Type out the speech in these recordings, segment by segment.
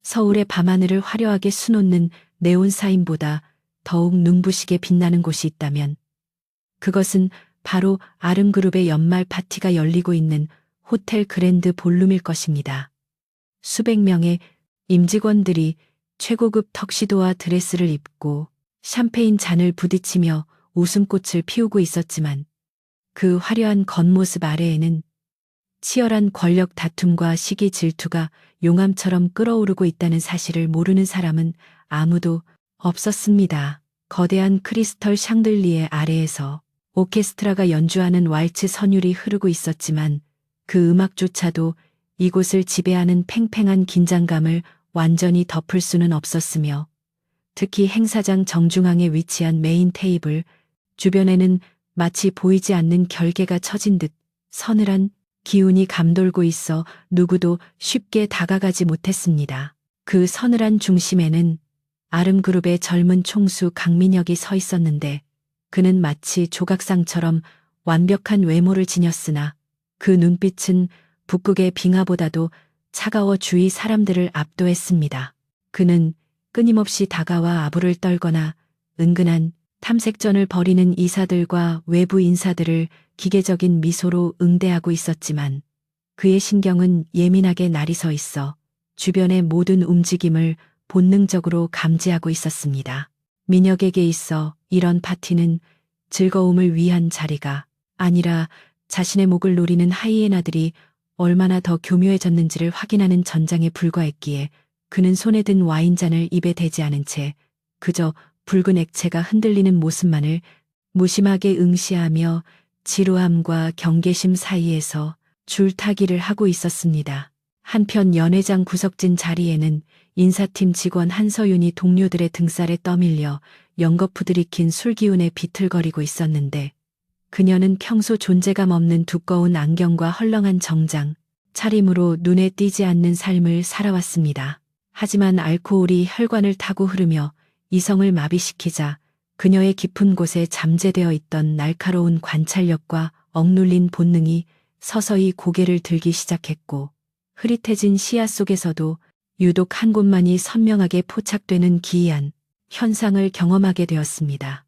서울의 밤하늘을 화려하게 수놓는 네온 사인보다 더욱 눈부시게 빛나는 곳이 있다면 그것은 바로 아름그룹의 연말 파티가 열리고 있는 호텔 그랜드 볼룸일 것입니다. 수백 명의 임직원들이 최고급 턱시도와 드레스를 입고 샴페인 잔을 부딪히며 웃음꽃을 피우고 있었지만 그 화려한 겉모습 아래에는 치열한 권력 다툼과 시기 질투가 용암처럼 끓어오르고 있다는 사실을 모르는 사람은 아무도 없었습니다. 거대한 크리스털 샹들리에 아래에서 오케스트라가 연주하는 왈츠 선율이 흐르고 있었지만 그 음악조차도 이곳을 지배하는 팽팽한 긴장감을 완전히 덮을 수는 없었으며 특히 행사장 정중앙에 위치한 메인 테이블 주변에는 마치 보이지 않는 결계가 처진 듯 서늘한 기운이 감돌고 있어 누구도 쉽게 다가가지 못했습니다. 그 서늘한 중심에는 아름그룹의 젊은 총수 강민혁이 서 있었는데 그는 마치 조각상처럼 완벽한 외모를 지녔으나 그 눈빛은 북극의 빙하보다도 차가워 주위 사람들을 압도했습니다. 그는 끊임없이 다가와 아부를 떨거나 은근한 탐색전을 벌이는 이사들과 외부 인사들을 기계적인 미소로 응대하고 있었지만 그의 신경은 예민하게 날이 서 있어 주변의 모든 움직임을 본능적으로 감지하고 있었습니다. 민혁에게 있어 이런 파티는 즐거움을 위한 자리가 아니라 자신의 목을 노리는 하이에나들이 얼마나 더 교묘해졌는지를 확인하는 전장에 불과했기에 그는 손에 든 와인잔을 입에 대지 않은 채 그저 붉은 액체가 흔들리는 모습만을 무심하게 응시하며 지루함과 경계심 사이에서 줄타기를 하고 있었습니다. 한편 연회장 구석진 자리에는 인사팀 직원 한서윤이 동료들의 등살에 떠밀려 연거푸 들이킨 술기운에 비틀거리고 있었는데 그녀는 평소 존재감 없는 두꺼운 안경과 헐렁한 정장, 차림으로 눈에 띄지 않는 삶을 살아왔습니다. 하지만 알코올이 혈관을 타고 흐르며 이성을 마비시키자 그녀의 깊은 곳에 잠재되어 있던 날카로운 관찰력과 억눌린 본능이 서서히 고개를 들기 시작했고 흐릿해진 시야 속에서도 유독 한 곳만이 선명하게 포착되는 기이한 현상을 경험하게 되었습니다.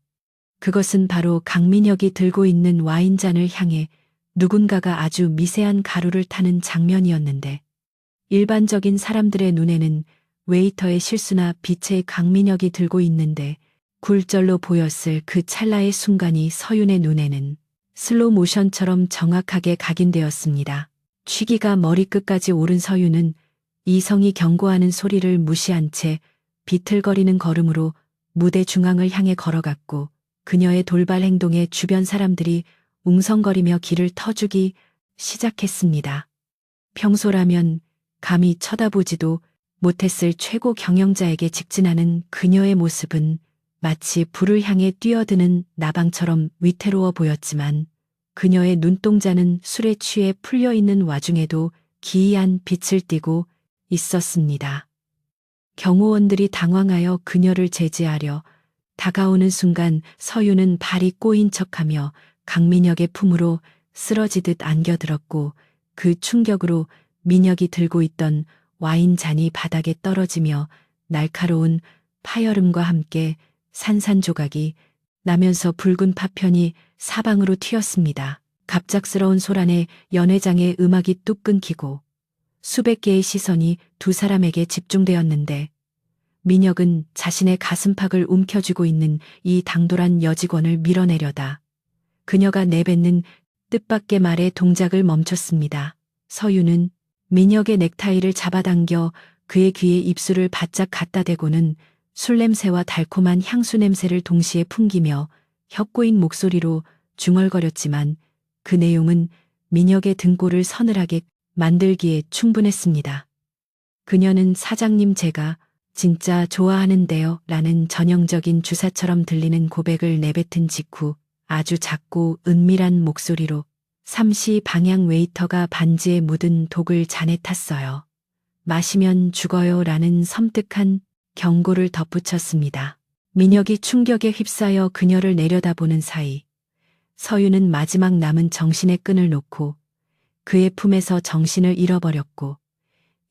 그것은 바로 강민혁이 들고 있는 와인잔을 향해 누군가가 아주 미세한 가루를 타는 장면이었는데 일반적인 사람들의 눈에는 웨이터의 실수나 빛의 강민혁이 들고 있는데 굴절로 보였을 그 찰나의 순간이 서윤의 눈에는 슬로우 모션처럼 정확하게 각인되었습니다. 취기가 머리끝까지 오른 서윤은 이성이 경고하는 소리를 무시한 채 비틀거리는 걸음으로 무대 중앙을 향해 걸어갔고 그녀의 돌발 행동에 주변 사람들이 웅성거리며 귀를 터주기 시작했습니다. 평소라면 감히 쳐다보지도 못했을 최고 경영자에게 직진하는 그녀의 모습은 마치 불을 향해 뛰어드는 나방처럼 위태로워 보였지만 그녀의 눈동자는 술에 취해 풀려있는 와중에도 기이한 빛을 띠고 있었습니다. 경호원들이 당황하여 그녀를 제지하려 다가오는 순간 서윤은 발이 꼬인 척하며 강민혁의 품으로 쓰러지듯 안겨들었고 그 충격으로 민혁이 들고 있던 와인잔이 바닥에 떨어지며 날카로운 파열음과 함께 산산조각이 나면서 붉은 파편이 사방으로 튀었습니다. 갑작스러운 소란에 연회장의 음악이 뚝 끊기고 수백 개의 시선이 두 사람에게 집중되었는데 민혁은 자신의 가슴팍을 움켜쥐고 있는 이 당돌한 여직원을 밀어내려다 그녀가 내뱉는 뜻밖의 말에 동작을 멈췄습니다. 서윤은 민혁의 넥타이를 잡아당겨 그의 귀에 입술을 바짝 갖다 대고는 술 냄새와 달콤한 향수 냄새를 동시에 풍기며 혀꼬인 목소리로 중얼거렸지만 그 내용은 민혁의 등골을 서늘하게 만들기에 충분했습니다. 그녀는 사장님 제가 진짜 좋아하는데요 라는 전형적인 주사처럼 들리는 고백을 내뱉은 직후 아주 작고 은밀한 목소리로 삼시 방향 웨이터가 반지에 묻은 독을 잔에 탔어요. 마시면 죽어요 라는 섬뜩한 경고를 덧붙였습니다. 민혁이 충격에 휩싸여 그녀를 내려다보는 사이 서윤은 마지막 남은 정신의 끈을 놓고 그의 품에서 정신을 잃어버렸고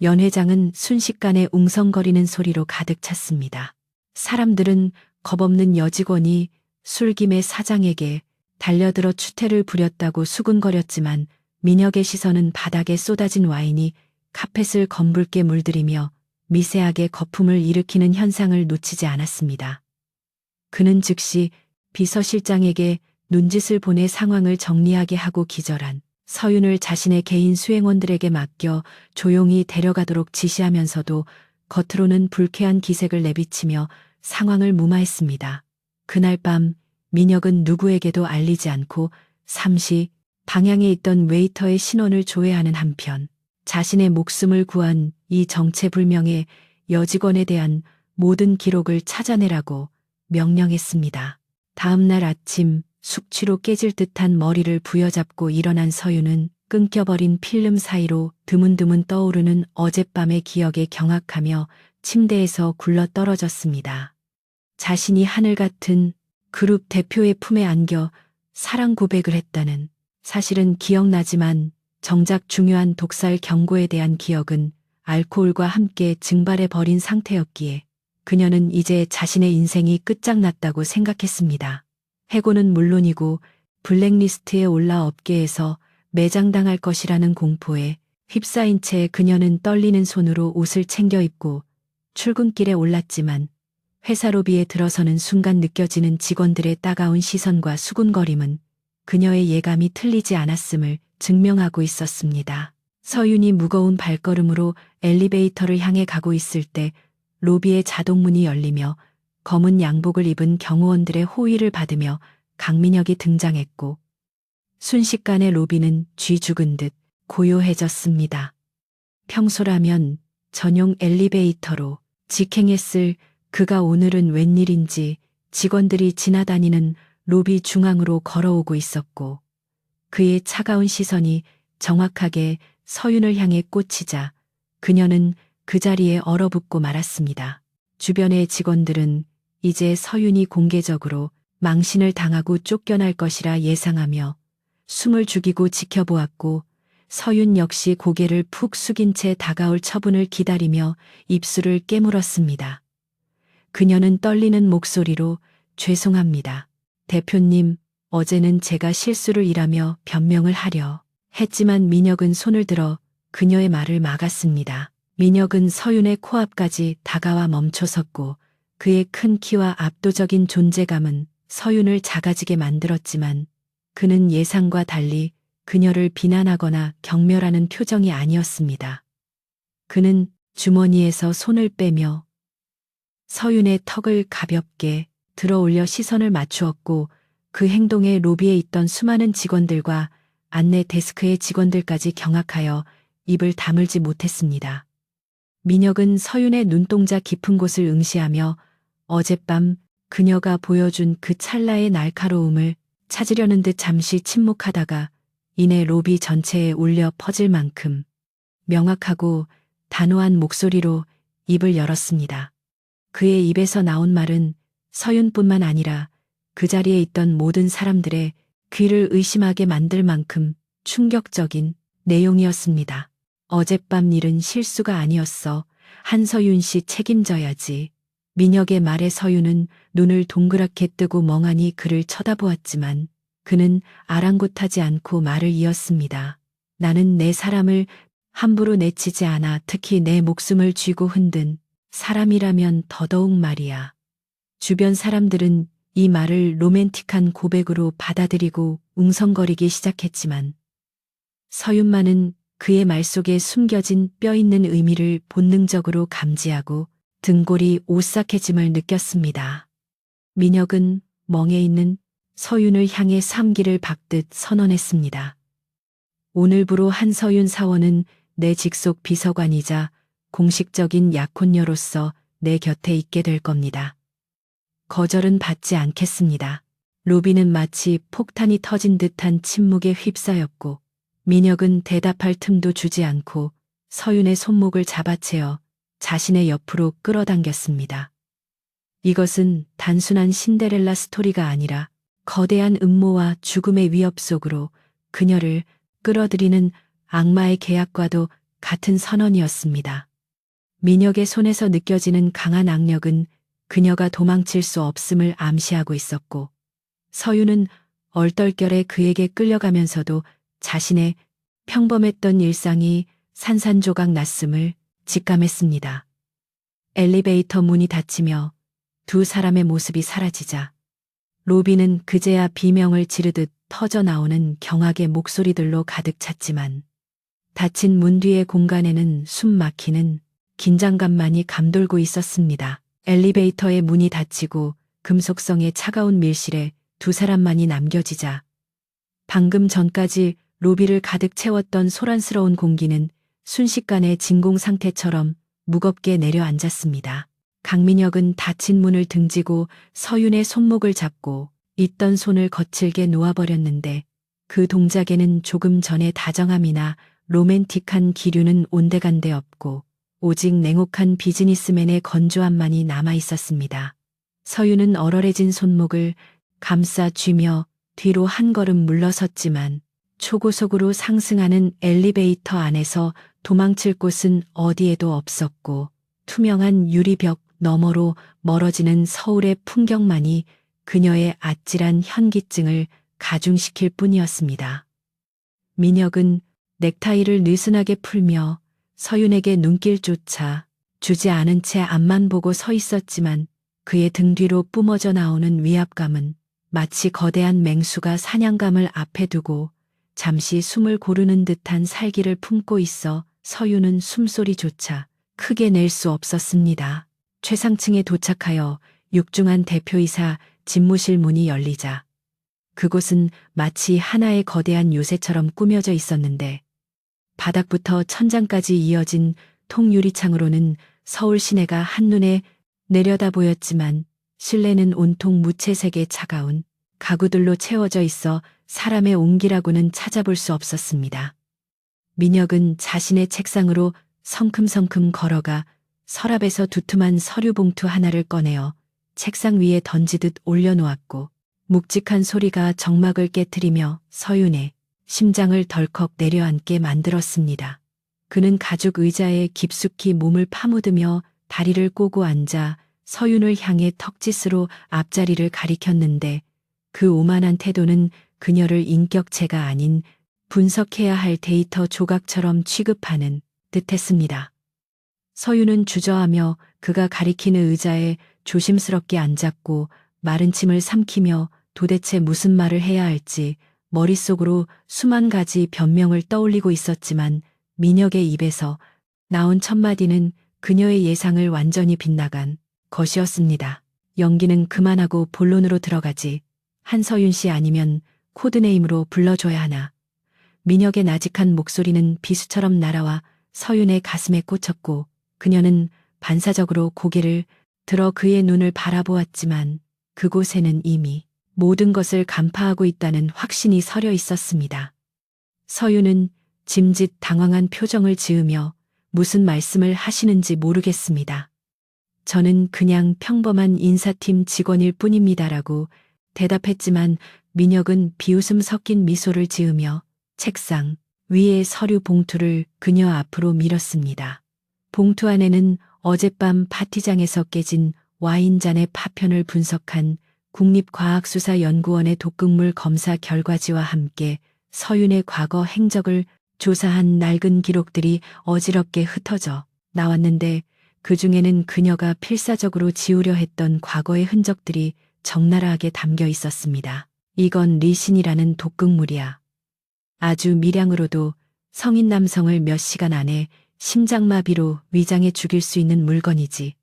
연회장은 순식간에 웅성거리는 소리로 가득 찼습니다. 사람들은 겁없는 여직원이 술김에 사장에게 달려들어 추태를 부렸다고 수군거렸지만 민혁의 시선은 바닥에 쏟아진 와인이 카펫을 검붉게 물들이며 미세하게 거품을 일으키는 현상을 놓치지 않았습니다. 그는 즉시 비서실장에게 눈짓을 보내 상황을 정리하게 하고 기절한 서윤을 자신의 개인 수행원들에게 맡겨 조용히 데려가도록 지시하면서도 겉으로는 불쾌한 기색을 내비치며 상황을 무마했습니다. 그날 밤 민혁은 누구에게도 알리지 않고 잠시 방향에 있던 웨이터의 신원을 조회하는 한편 자신의 목숨을 구한 이 정체불명의 여직원에 대한 모든 기록을 찾아내라고 명령했습니다. 다음 날 아침 숙취로 깨질 듯한 머리를 부여잡고 일어난 서윤은 끊겨버린 필름 사이로 드문드문 떠오르는 어젯밤의 기억에 경악하며 침대에서 굴러 떨어졌습니다. 자신이 하늘 같은 그룹 대표의 품에 안겨 사랑 고백을 했다는 사실은 기억나지만 정작 중요한 독살 경고에 대한 기억은 알코올과 함께 증발해버린 상태였기에 그녀는 이제 자신의 인생이 끝장났다고 생각했습니다. 해고는 물론이고 블랙리스트에 올라 업계에서 매장당할 것이라는 공포에 휩싸인 채 그녀는 떨리는 손으로 옷을 챙겨 입고 출근길에 올랐지만 회사 로비에 들어서는 순간 느껴지는 직원들의 따가운 시선과 수군거림은 그녀의 예감이 틀리지 않았음을 증명하고 있었습니다. 서윤이 무거운 발걸음으로 엘리베이터를 향해 가고 있을 때 로비의 자동문이 열리며 검은 양복을 입은 경호원들의 호의를 받으며 강민혁이 등장했고 순식간에 로비는 쥐 죽은 듯 고요해졌습니다. 평소라면 전용 엘리베이터로 직행했을 그가 오늘은 웬일인지 직원들이 지나다니는 로비 중앙으로 걸어오고 있었고 그의 차가운 시선이 정확하게 서윤을 향해 꽂히자 그녀는 그 자리에 얼어붙고 말았습니다. 주변의 직원들은 이제 서윤이 공개적으로 망신을 당하고 쫓겨날 것이라 예상하며 숨을 죽이고 지켜보았고 서윤 역시 고개를 푹 숙인 채 다가올 처분을 기다리며 입술을 깨물었습니다. 그녀는 떨리는 목소리로 죄송합니다. 대표님, 어제는 제가 실수를 일하며 변명을 하려 했지만 민혁은 손을 들어 그녀의 말을 막았습니다. 민혁은 서윤의 코앞까지 다가와 멈춰섰고 그의 큰 키와 압도적인 존재감은 서윤을 작아지게 만들었지만 그는 예상과 달리 그녀를 비난하거나 경멸하는 표정이 아니었습니다. 그는 주머니에서 손을 빼며 서윤의 턱을 가볍게 들어 올려 시선을 맞추었고 그 행동에 로비에 있던 수많은 직원들과 안내 데스크의 직원들까지 경악하여 입을 다물지 못했습니다. 민혁은 서윤의 눈동자 깊은 곳을 응시하며 어젯밤 그녀가 보여준 그 찰나의 날카로움을 찾으려는 듯 잠시 침묵하다가 이내 로비 전체에 울려 퍼질 만큼 명확하고 단호한 목소리로 입을 열었습니다. 그의 입에서 나온 말은 서윤뿐만 아니라 그 자리에 있던 모든 사람들의 귀를 의심하게 만들 만큼 충격적인 내용이었습니다. 어젯밤 일은 실수가 아니었어. 한서윤 씨 책임져야지. 민혁의 말에 서윤은 눈을 동그랗게 뜨고 멍하니 그를 쳐다보았지만 그는 아랑곳하지 않고 말을 이었습니다. 나는 내 사람을 함부로 내치지 않아. 특히 내 목숨을 쥐고 흔든 사람이라면 더더욱 말이야. 주변 사람들은 이 말을 로맨틱한 고백으로 받아들이고 웅성거리기 시작했지만 서윤만은 그의 말 속에 숨겨진 뼈있는 의미를 본능적으로 감지하고 등골이 오싹해짐을 느꼈습니다. 민혁은 멍에 있는 서윤을 향해 삼기를 박듯 선언했습니다. 오늘부로 한서윤 사원은 내 직속 비서관이자 공식적인 약혼녀로서 내 곁에 있게 될 겁니다. 거절은 받지 않겠습니다. 로비는 마치 폭탄이 터진 듯한 침묵에 휩싸였고 민혁은 대답할 틈도 주지 않고 서윤의 손목을 잡아채어 자신의 옆으로 끌어당겼습니다. 이것은 단순한 신데렐라 스토리가 아니라 거대한 음모와 죽음의 위협 속으로 그녀를 끌어들이는 악마의 계약과도 같은 선언이었습니다. 민혁의 손에서 느껴지는 강한 악력은 그녀가 도망칠 수 없음을 암시하고 있었고, 서유는 얼떨결에 그에게 끌려가면서도 자신의 평범했던 일상이 산산조각 났음을 직감했습니다. 엘리베이터 문이 닫히며 두 사람의 모습이 사라지자 로비는 그제야 비명을 지르듯 터져 나오는 경악의 목소리들로 가득 찼지만 닫힌 문 뒤의 공간에는 숨 막히는 긴장감만이 감돌고 있었습니다. 엘리베이터의 문이 닫히고 금속성의 차가운 밀실에 두 사람만이 남겨지자 방금 전까지 로비를 가득 채웠던 소란스러운 공기는 순식간에 진공 상태처럼 무겁게 내려앉았습니다. 강민혁은 닫힌 문을 등지고 서윤의 손목을 잡고 있던 손을 거칠게 놓아버렸는데 그 동작에는 조금 전의 다정함이나 로맨틱한 기류는 온데간데 없고 오직 냉혹한 비즈니스맨의 건조함만이 남아 있었습니다. 서윤은 얼얼해진 손목을 감싸 쥐며 뒤로 한 걸음 물러섰지만 초고속으로 상승하는 엘리베이터 안에서 도망칠 곳은 어디에도 없었고 투명한 유리벽 너머로 멀어지는 서울의 풍경만이 그녀의 아찔한 현기증을 가중시킬 뿐이었습니다. 민혁은 넥타이를 느슨하게 풀며 서윤에게 눈길조차 주지 않은 채 앞만 보고 서 있었지만 그의 등 뒤로 뿜어져 나오는 위압감은 마치 거대한 맹수가 사냥감을 앞에 두고 잠시 숨을 고르는 듯한 살기를 품고 있어 서윤은 숨소리조차 크게 낼 수 없었습니다. 최상층에 도착하여 육중한 대표이사 집무실 문이 열리자 그곳은 마치 하나의 거대한 요새처럼 꾸며져 있었는데 바닥부터 천장까지 이어진 통유리창으로는 서울 시내가 한눈에 내려다 보였지만 실내는 온통 무채색의 차가운 가구들로 채워져 있어 사람의 온기라고는 찾아볼 수 없었습니다. 민혁은 자신의 책상으로 성큼성큼 걸어가 서랍에서 두툼한 서류 봉투 하나를 꺼내어 책상 위에 던지듯 올려놓았고 묵직한 소리가 정막을 깨트리며 서윤의 심장을 덜컥 내려앉게 만들었습니다. 그는 가죽 의자에 깊숙이 몸을 파묻으며 다리를 꼬고 앉아 서윤을 향해 턱짓으로 앞자리를 가리켰는데 그 오만한 태도는 그녀를 인격체가 아닌 분석해야 할 데이터 조각처럼 취급하는 듯했습니다. 서윤은 주저하며 그가 가리키는 의자에 조심스럽게 앉았고 마른 침을 삼키며 도대체 무슨 말을 해야 할지 머릿속으로 수만 가지 변명을 떠올리고 있었지만 민혁의 입에서 나온 첫마디는 그녀의 예상을 완전히 빗나간 것이었습니다. 연기는 그만하고 본론으로 들어가지. 한서윤 씨 아니면 코드네임으로 불러줘야 하나. 민혁의 나직한 목소리는 비수처럼 날아와 서윤의 가슴에 꽂혔고 그녀는 반사적으로 고개를 들어 그의 눈을 바라보았지만 그곳에는 이미 모든 것을 간파하고 있다는 확신이 서려 있었습니다. 서윤은 짐짓 당황한 표정을 지으며 무슨 말씀을 하시는지 모르겠습니다. 저는 그냥 평범한 인사팀 직원일 뿐입니다라고 대답했지만 민혁은 비웃음 섞인 미소를 지으며 책상 위의 서류 봉투를 그녀 앞으로 밀었습니다. 봉투 안에는 어젯밤 파티장에서 깨진 와인잔의 파편을 분석한 국립과학수사연구원의 독극물 검사 결과지와 함께 서윤의 과거 행적을 조사한 낡은 기록들이 어지럽게 흩어져 나왔는데 그 중에는 그녀가 필사적으로 지우려 했던 과거의 흔적들이 적나라하게 담겨 있었습니다. 이건 리신이라는 독극물이야. 아주 미량으로도 성인 남성을 몇 시간 안에 심장마비로 위장해 죽일 수 있는 물건이지.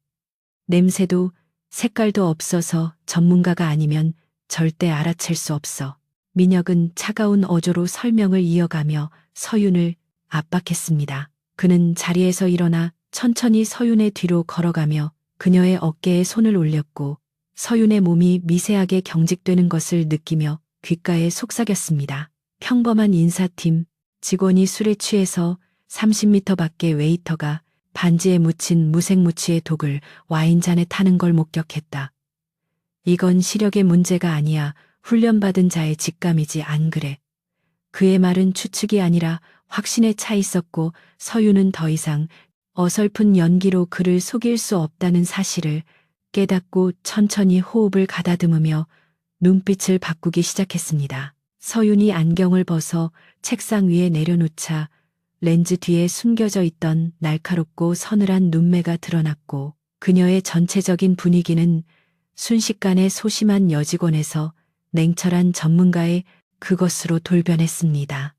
냄새도 색깔도 없어서 전문가가 아니면 절대 알아챌 수 없어. 민혁은 차가운 어조로 설명을 이어가며 서윤을 압박했습니다. 그는 자리에서 일어나 천천히 서윤의 뒤로 걸어가며 그녀의 어깨에 손을 올렸고 서윤의 몸이 미세하게 경직되는 것을 느끼며 귓가에 속삭였습니다. 평범한 인사팀 직원이 술에 취해서 30m 밖에 웨이터가 반지에 묻힌 무색무취의 독을 와인잔에 타는 걸 목격했다. 이건 시력의 문제가 아니야. 훈련받은 자의 직감이지 안 그래. 그의 말은 추측이 아니라 확신에 차 있었고 서유는 더 이상 어설픈 연기로 그를 속일 수 없다는 사실을 깨닫고 천천히 호흡을 가다듬으며 눈빛을 바꾸기 시작했습니다. 서윤이 안경을 벗어 책상 위에 내려놓자 렌즈 뒤에 숨겨져 있던 날카롭고 서늘한 눈매가 드러났고 그녀의 전체적인 분위기는 순식간에 소심한 여직원에서 냉철한 전문가의 그것으로 돌변했습니다.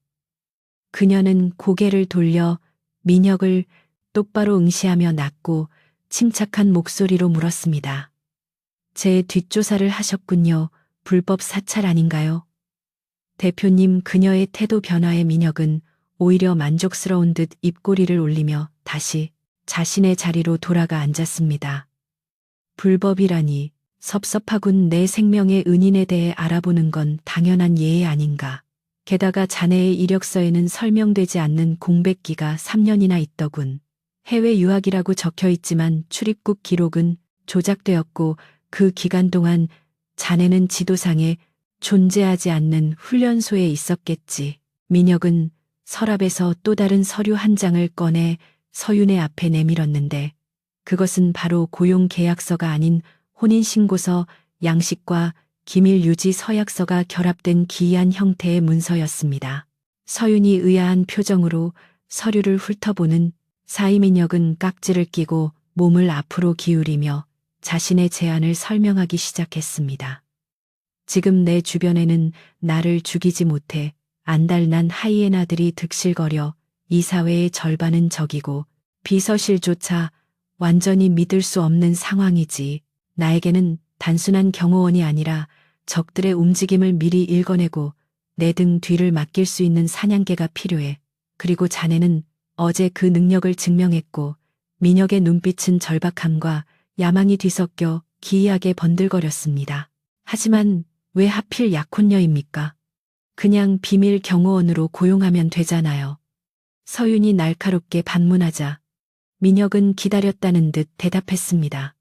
그녀는 고개를 돌려 민혁을 똑바로 응시하며 낮고 침착한 목소리로 물었습니다. 제 뒷조사를 하셨군요. 불법 사찰 아닌가요? 대표님, 그녀의 태도 변화에 민혁은 오히려 만족스러운 듯 입꼬리를 올리며 다시 자신의 자리로 돌아가 앉았습니다. 불법이라니, 섭섭하군. 내 생명의 은인에 대해 알아보는 건 당연한 예의 아닌가. 게다가 자네의 이력서에는 설명되지 않는 공백기가 3년이나 있더군. 해외 유학이라고 적혀 있지만 출입국 기록은 조작되었고 그 기간 동안 자네는 지도상에 존재하지 않는 훈련소에 있었겠지. 민혁은 서랍에서 또 다른 서류 한 장을 꺼내 서윤의 앞에 내밀었는데 그것은 바로 고용 계약서가 아닌 혼인신고서 양식과 기밀 유지 서약서가 결합된 기이한 형태의 문서였습니다. 서윤이 의아한 표정으로 서류를 훑어보는 사이 민혁은 깍지를 끼고 몸을 앞으로 기울이며 자신의 제안을 설명하기 시작했습니다. 지금 내 주변에는 나를 죽이지 못해 안달난 하이에나들이 득실거려 이 사회의 절반은 적이고 비서실조차 완전히 믿을 수 없는 상황이지. 나에게는 단순한 경호원이 아니라 적들의 움직임을 미리 읽어내고 내 등 뒤를 맡길 수 있는 사냥개가 필요해. 그리고 자네는 어제 그 능력을 증명했고 민혁의 눈빛은 절박함과 야망이 뒤섞여 기이하게 번들거렸습니다. 하지만 왜 하필 약혼녀입니까? 그냥 비밀 경호원으로 고용하면 되잖아요. 서윤이 날카롭게 반문하자 민혁은 기다렸다는 듯 대답했습니다.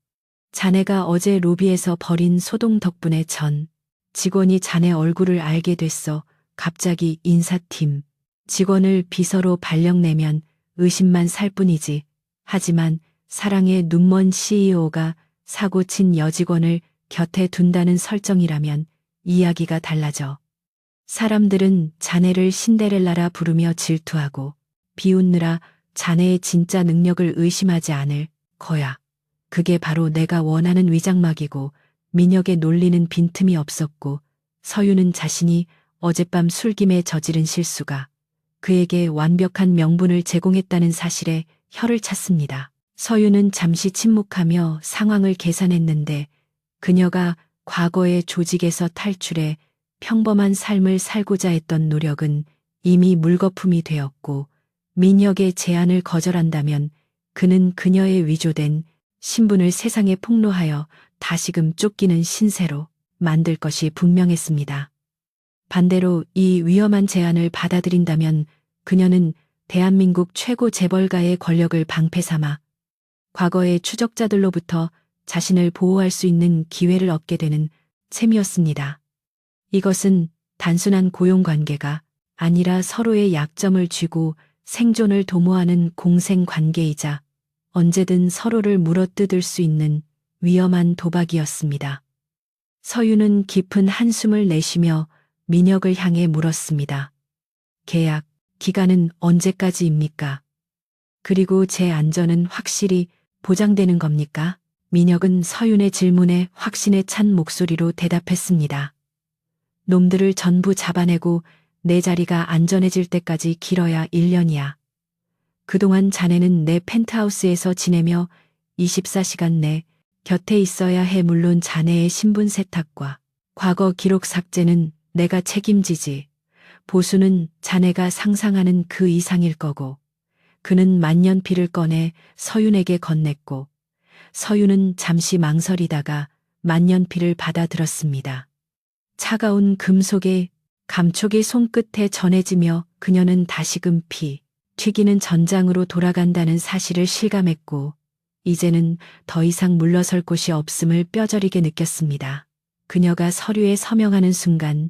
자네가 어제 로비에서 벌인 소동 덕분에 전 직원이 자네 얼굴을 알게 됐어. 갑자기 인사팀 직원을 비서로 발령내면 의심만 살 뿐이지. 하지만 사랑의 눈먼 CEO가 사고친 여직원을 곁에 둔다는 설정이라면 이야기가 달라져. 사람들은 자네를 신데렐라라 부르며 질투하고 비웃느라 자네의 진짜 능력을 의심하지 않을 거야. 그게 바로 내가 원하는 위장막이고 민혁의 논리는 빈틈이 없었고 서유는 자신이 어젯밤 술김에 저지른 실수가 그에게 완벽한 명분을 제공했다는 사실에 혀를 찼습니다. 서유는 잠시 침묵하며 상황을 계산했는데 그녀가 과거의 조직에서 탈출해 평범한 삶을 살고자 했던 노력은 이미 물거품이 되었고 민혁의 제안을 거절한다면 그는 그녀의 위조된 신분을 세상에 폭로하여 다시금 쫓기는 신세로 만들 것이 분명했습니다. 반대로 이 위험한 제안을 받아들인다면 그녀는 대한민국 최고 재벌가의 권력을 방패 삼아 과거의 추적자들로부터 자신을 보호할 수 있는 기회를 얻게 되는 셈이었습니다. 이것은 단순한 고용관계가 아니라 서로의 약점을 쥐고 생존을 도모하는 공생관계이자 언제든 서로를 물어뜯을 수 있는 위험한 도박이었습니다. 서유는 깊은 한숨을 내쉬며 민혁을 향해 물었습니다. 계약 기간은 언제까지입니까? 그리고 제 안전은 확실히 보장되는 겁니까? 민혁은 서윤의 질문에 확신에 찬 목소리로 대답했습니다. 놈들을 전부 잡아내고 내 자리가 안전해질 때까지 길어야 1년이야. 그동안 자네는 내 펜트하우스에서 지내며 24시간 내 곁에 있어야 해. 물론 자네의 신분 세탁과 과거 기록 삭제는 내가 책임지지. 보수는 자네가 상상하는 그 이상일 거고. 그는 만년필을 꺼내 서윤에게 건넸고 서윤은 잠시 망설이다가 만년필을 받아들었습니다. 차가운 금속의 감촉이 손끝에 전해지며 그녀는 다시금 피 튀기는 전장으로 돌아간다는 사실을 실감했고 이제는 더 이상 물러설 곳이 없음을 뼈저리게 느꼈습니다. 그녀가 서류에 서명하는 순간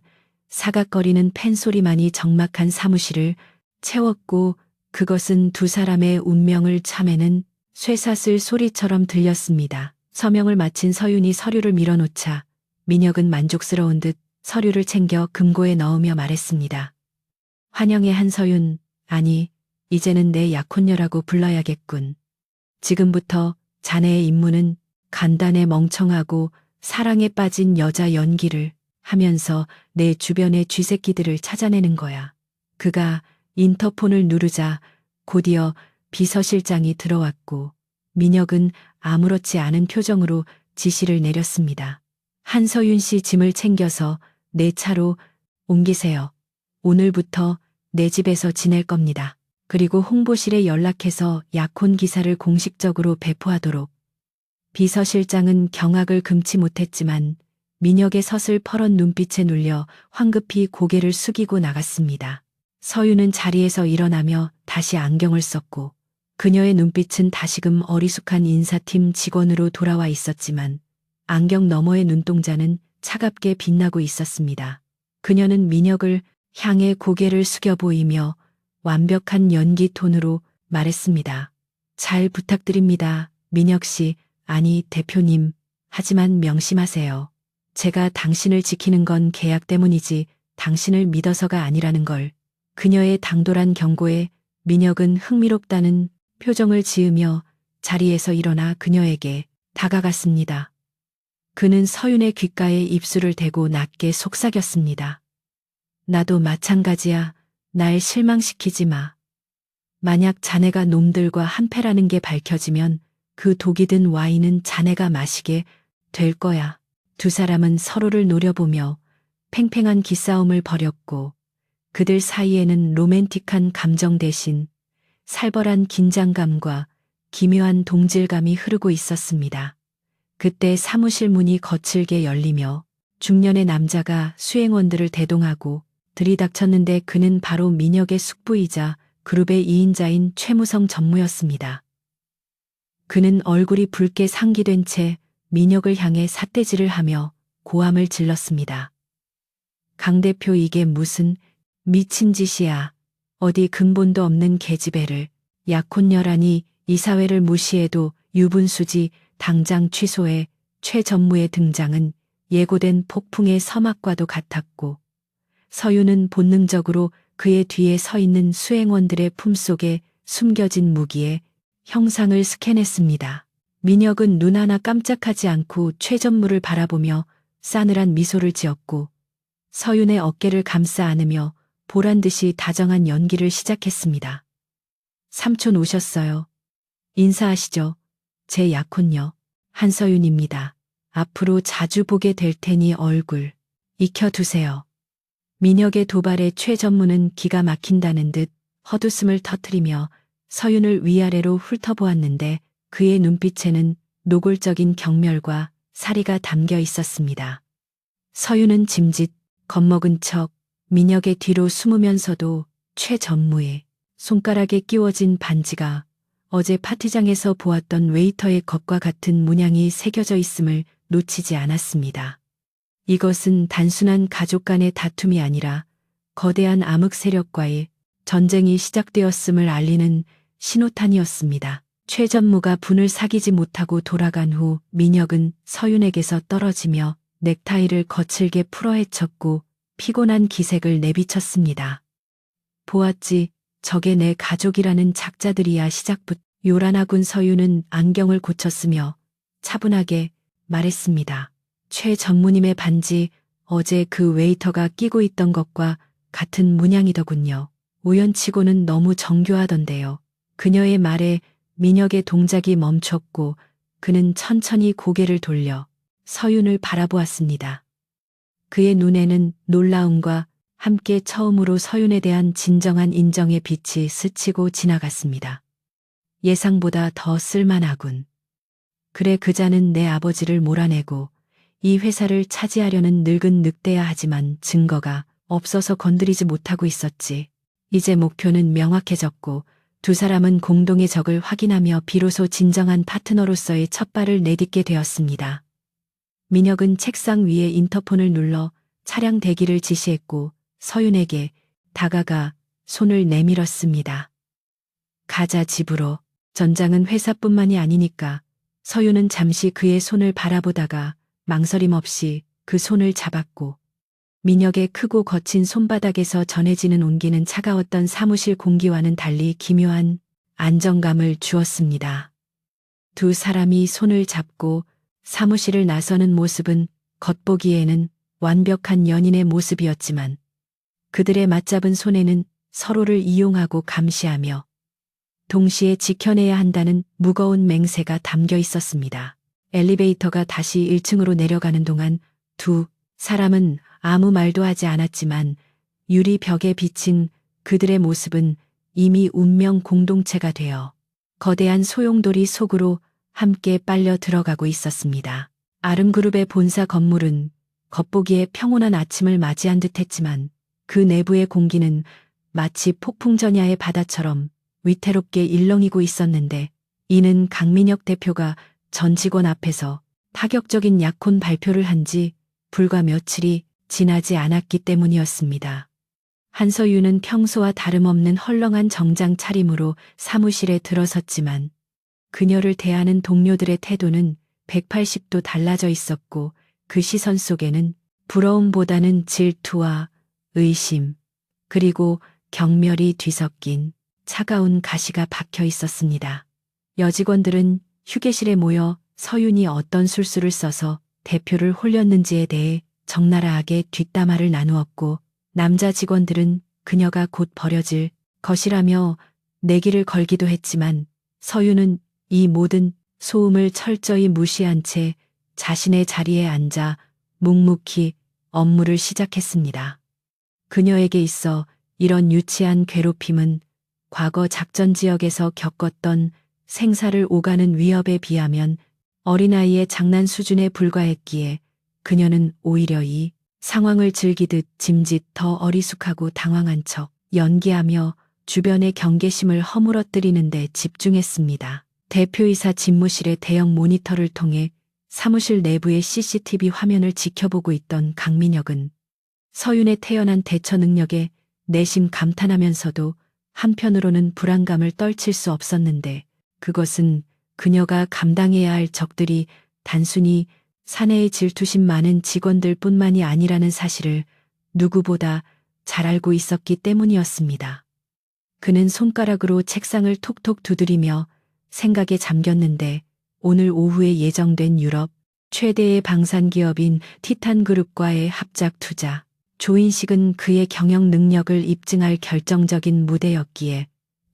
사각거리는 펜 소리만이 적막한 사무실을 채웠고 그것은 두 사람의 운명을 참에는 쇠사슬 소리처럼 들렸습니다. 서명을 마친 서윤이 서류를 밀어놓자 민혁은 만족스러운 듯 서류를 챙겨 금고에 넣으며 말했습니다. 환영의 한서윤, 아니, 이제는 내 약혼녀라고 불러야겠군. 지금부터 자네의 임무는 간단해 멍청하고 사랑에 빠진 여자 연기를 하면서 내 주변의 쥐새끼들을 찾아내는 거야. 그가 인터폰을 누르자 곧이어 비서실장이 들어왔고 민혁은 아무렇지 않은 표정으로 지시를 내렸습니다. 한서윤 씨 짐을 챙겨서 내 차로 옮기세요. 오늘부터 내 집에서 지낼 겁니다. 그리고 홍보실에 연락해서 약혼 기사를 공식적으로 배포하도록. 비서실장은 경악을 금치 못했지만 민혁의 서슬퍼런 눈빛에 눌려 황급히 고개를 숙이고 나갔습니다. 서윤은 자리에서 일어나며 다시 안경을 썼고 그녀의 눈빛은 다시금 어리숙한 인사팀 직원으로 돌아와 있었지만 안경 너머의 눈동자는 차갑게 빛나고 있었습니다. 그녀는 민혁을 향해 고개를 숙여 보이며 완벽한 연기 톤으로 말했습니다. 잘 부탁드립니다. 민혁 씨, 아니 대표님. 하지만 명심하세요. 제가 당신을 지키는 건 계약 때문이지 당신을 믿어서가 아니라는 걸. 그녀의 당돌한 경고에 민혁은 흥미롭다는 표정을 지으며 자리에서 일어나 그녀에게 다가갔습니다. 그는 서윤의 귓가에 입술을 대고 낮게 속삭였습니다. 나도 마찬가지야. 날 실망시키지 마. 만약 자네가 놈들과 한패라는 게 밝혀지면 그 독이 든 와인은 자네가 마시게 될 거야. 두 사람은 서로를 노려보며 팽팽한 기싸움을 벌였고 그들 사이에는 로맨틱한 감정 대신 살벌한 긴장감과 기묘한 동질감이 흐르고 있었습니다. 그때 사무실 문이 거칠게 열리며 중년의 남자가 수행원들을 대동하고 들이닥쳤는데 그는 바로 민혁의 숙부이자 그룹의 2인자인 최무성 전무였습니다. 그는 얼굴이 붉게 상기된 채 민혁을 향해 삿대질을 하며 고함을 질렀습니다. 강 대표 이게 무슨 미친 짓이야. 어디 근본도 없는 계집애를 약혼녀라니 이사회를 무시해도 유분수지 당장 취소해. 최 전무의 등장은 예고된 폭풍의 서막과도 같았고 서윤은 본능적으로 그의 뒤에 서 있는 수행원들의 품속에 숨겨진 무기의 형상을 스캔했습니다. 민혁은 눈 하나 깜짝하지 않고 최 전무를 바라보며 싸늘한 미소를 지었고 서윤의 어깨를 감싸 안으며 보란듯이 다정한 연기를 시작했습니다. 삼촌 오셨어요. 인사하시죠. 제 약혼녀 한서윤입니다. 앞으로 자주 보게 될 테니 얼굴 익혀두세요. 민혁의 도발에 최 전무는 기가 막힌다는 듯 헛웃음을 터뜨리며 서윤을 위아래로 훑어보았는데 그의 눈빛에는 노골적인 경멸과 사리가 담겨 있었습니다. 서윤은 짐짓 겁먹은 척 민혁의 뒤로 숨으면서도 최 전무의 손가락에 끼워진 반지가 어제 파티장에서 보았던 웨이터의 것과 같은 문양이 새겨져 있음을 놓치지 않았습니다. 이것은 단순한 가족 간의 다툼이 아니라 거대한 암흑 세력과의 전쟁이 시작되었음을 알리는 신호탄이었습니다. 최 전무가 분을 사귀지 못하고 돌아간 후 민혁은 서윤에게서 떨어지며 넥타이를 거칠게 풀어헤쳤고 피곤한 기색을 내비쳤습니다. 보았지, 저게 내 가족이라는 작자들이야. 시작부터 요란하군. 서윤은 안경을 고쳤으며 차분하게 말했습니다. 최 전무님의 반지 어제 그 웨이터가 끼고 있던 것과 같은 문양이더군요. 우연치고는 너무 정교하던데요. 그녀의 말에 민혁의 동작이 멈췄고 그는 천천히 고개를 돌려 서윤을 바라보았습니다. 그의 눈에는 놀라움과 함께 처음으로 서윤에 대한 진정한 인정의 빛이 스치고 지나갔습니다. 예상보다 더 쓸만하군. 그래, 그자는 내 아버지를 몰아내고 이 회사를 차지하려는 늙은 늑대야. 하지만 증거가 없어서 건드리지 못하고 있었지. 이제 목표는 명확해졌고 두 사람은 공동의 적을 확인하며 비로소 진정한 파트너로서의 첫 발을 내딛게 되었습니다. 민혁은 책상 위에 인터폰을 눌러 차량 대기를 지시했고 서윤에게 다가가 손을 내밀었습니다. 가자 집으로. 전장은 회사뿐만이 아니니까. 서유는 잠시 그의 손을 바라보다가 망설임 없이 그 손을 잡았고 민혁의 크고 거친 손바닥에서 전해지는 온기는 차가웠던 사무실 공기와는 달리 기묘한 안정감을 주었습니다. 두 사람이 손을 잡고 사무실을 나서는 모습은 겉보기에는 완벽한 연인의 모습이었지만 그들의 맞잡은 손에는 서로를 이용하고 감시하며 동시에 지켜내야 한다는 무거운 맹세가 담겨 있었습니다. 엘리베이터가 다시 1층으로 내려가는 동안 두 사람은 아무 말도 하지 않았지만 유리 벽에 비친 그들의 모습은 이미 운명 공동체가 되어 거대한 소용돌이 속으로 함께 빨려 들어가고 있었습니다. 아름그룹의 본사 건물은 겉보기에 평온한 아침을 맞이한 듯했지만 그 내부의 공기는 마치 폭풍전야의 바다처럼 위태롭게 일렁이고 있었는데 이는 강민혁 대표가 전 직원 앞에서 파격적인 약혼 발표를 한 지 불과 며칠이 지나지 않았기 때문이었습니다. 한서유는 평소와 다름없는 헐렁한 정장 차림으로 사무실에 들어섰지만 그녀를 대하는 동료들의 태도는 180도 달라져 있었고 그 시선 속에는 부러움보다는 질투와 의심 그리고 경멸이 뒤섞인 차가운 가시가 박혀 있었습니다. 여직원들은 휴게실에 모여 서윤이 어떤 술수를 써서 대표를 홀렸는지에 대해 적나라하게 뒷담화를 나누었고 남자 직원들은 그녀가 곧 버려질 것이라며 내기를 걸기도 했지만 서윤은 이 모든 소음을 철저히 무시한 채 자신의 자리에 앉아 묵묵히 업무를 시작했습니다. 그녀에게 있어 이런 유치한 괴롭힘은 과거 작전 지역에서 겪었던 생사를 오가는 위협에 비하면 어린아이의 장난 수준에 불과했기에 그녀는 오히려 이 상황을 즐기듯 짐짓 더 어리숙하고 당황한 척 연기하며 주변의 경계심을 허물어뜨리는 데 집중했습니다. 대표이사 집무실의 대형 모니터를 통해 사무실 내부의 CCTV 화면을 지켜보고 있던 강민혁은 서윤의 태연한 대처 능력에 내심 감탄하면서도 한편으로는 불안감을 떨칠 수 없었는데 그것은 그녀가 감당해야 할 적들이 단순히 사내의 질투심 많은 직원들 뿐만이 아니라는 사실을 누구보다 잘 알고 있었기 때문이었습니다. 그는 손가락으로 책상을 톡톡 두드리며 생각에 잠겼는데 오늘 오후에 예정된 유럽 최대의 방산기업인 티탄그룹과의 합작 투자 조인식은 그의 경영 능력을 입증할 결정적인 무대였기에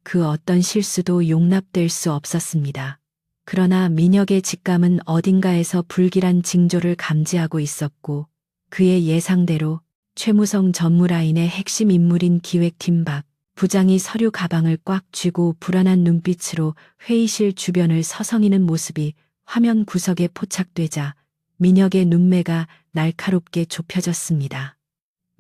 그 어떤 실수도 용납될 수 없었습니다. 그러나 민혁의 직감은 어딘가에서 불길한 징조를 감지하고 있었고 그의 예상대로 최무성 전무라인의 핵심 인물인 기획팀 박 부장이 서류 가방을 꽉 쥐고 불안한 눈빛으로 회의실 주변을 서성이는 모습이 화면 구석에 포착되자 민혁의 눈매가 날카롭게 좁혀졌습니다.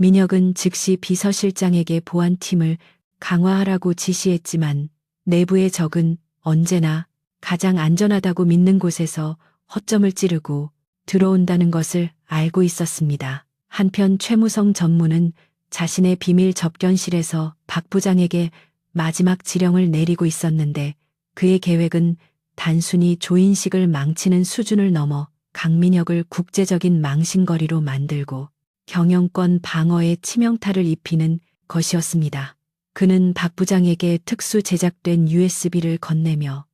민혁은 즉시 비서실장에게 보안팀을 강화하라고 지시했지만 내부의 적은 언제나 가장 안전하다고 믿는 곳에서 허점을 찌르고 들어온다는 것을 알고 있었습니다. 한편 최무성 전무는 자신의 비밀 접견실에서 박 부장에게 마지막 지령을 내리고 있었는데 그의 계획은 단순히 조인식을 망치는 수준을 넘어 강민혁을 국제적인 망신거리로 만들고 경영권 방어에 치명타를 입히는 것이었습니다. 그는 박 부장에게 특수 제작된 USB를 건네며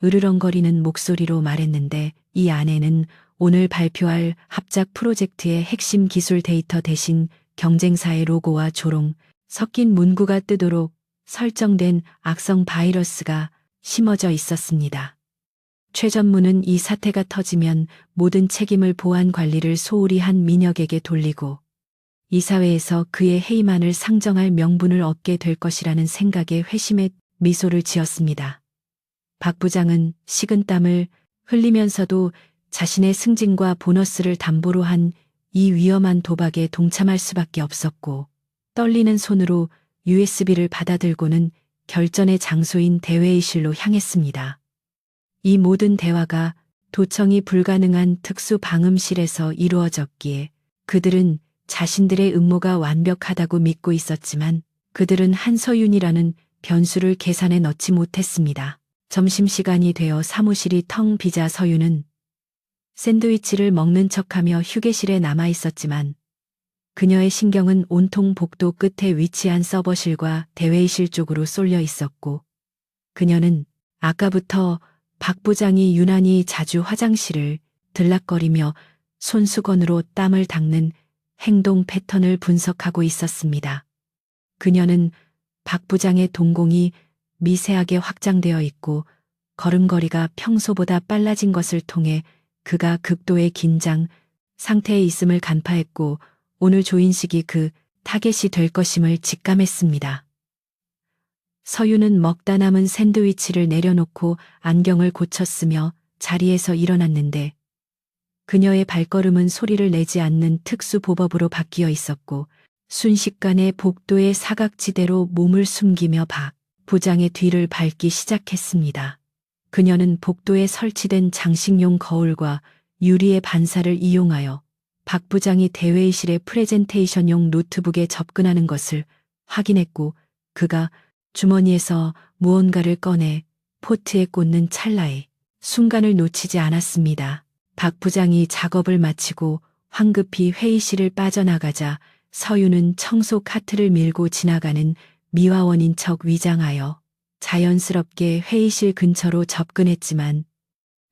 으르렁거리는 목소리로 말했는데 이 안에는 오늘 발표할 합작 프로젝트의 핵심 기술 데이터 대신 경쟁사의 로고와 조롱, 섞인 문구가 뜨도록 설정된 악성 바이러스가 심어져 있었습니다. 최 전무는 이 사태가 터지면 모든 책임을 보안 관리를 소홀히 한 민혁에게 돌리고 이사회에서 그의 해임안을 상정할 명분을 얻게 될 것이라는 생각에 회심의 미소를 지었습니다. 박 부장은 식은땀을 흘리면서도 자신의 승진과 보너스를 담보로 한 이 위험한 도박에 동참할 수밖에 없었고 떨리는 손으로 USB를 받아들고는 결전의 장소인 대회의실로 향했습니다. 이 모든 대화가 도청이 불가능한 특수 방음실에서 이루어졌기에 그들은 자신들의 음모가 완벽하다고 믿고 있었지만 그들은 한서윤이라는 변수를 계산에 넣지 못했습니다. 점심시간이 되어 사무실이 텅 비자 서윤은 샌드위치를 먹는 척하며 휴게실에 남아 있었지만 그녀의 신경은 온통 복도 끝에 위치한 서버실과 대회의실 쪽으로 쏠려 있었고 그녀는 아까부터 박 부장이 유난히 자주 화장실을 들락거리며 손수건으로 땀을 닦는 행동 패턴을 분석하고 있었습니다. 그녀는 박 부장의 동공이 미세하게 확장되어 있고 걸음걸이가 평소보다 빨라진 것을 통해 그가 극도의 긴장 상태에 있음을 간파했고 오늘 조인식이 그 타겟이 될 것임을 직감했습니다. 서윤은 먹다 남은 샌드위치를 내려놓고 안경을 고쳤으며 자리에서 일어났는데 그녀의 발걸음은 소리를 내지 않는 특수 보법으로 바뀌어 있었고 순식간에 복도의 사각지대로 몸을 숨기며 박 부장의 뒤를 밟기 시작했습니다. 그녀는 복도에 설치된 장식용 거울과 유리의 반사를 이용하여 박 부장이 대회의실의 프레젠테이션용 노트북에 접근하는 것을 확인했고 그가 주머니에서 무언가를 꺼내 포트에 꽂는 찰나에 순간을 놓치지 않았습니다. 박 부장이 작업을 마치고 황급히 회의실을 빠져나가자 서윤은 청소 카트를 밀고 지나가는 미화원인 척 위장하여 자연스럽게 회의실 근처로 접근했지만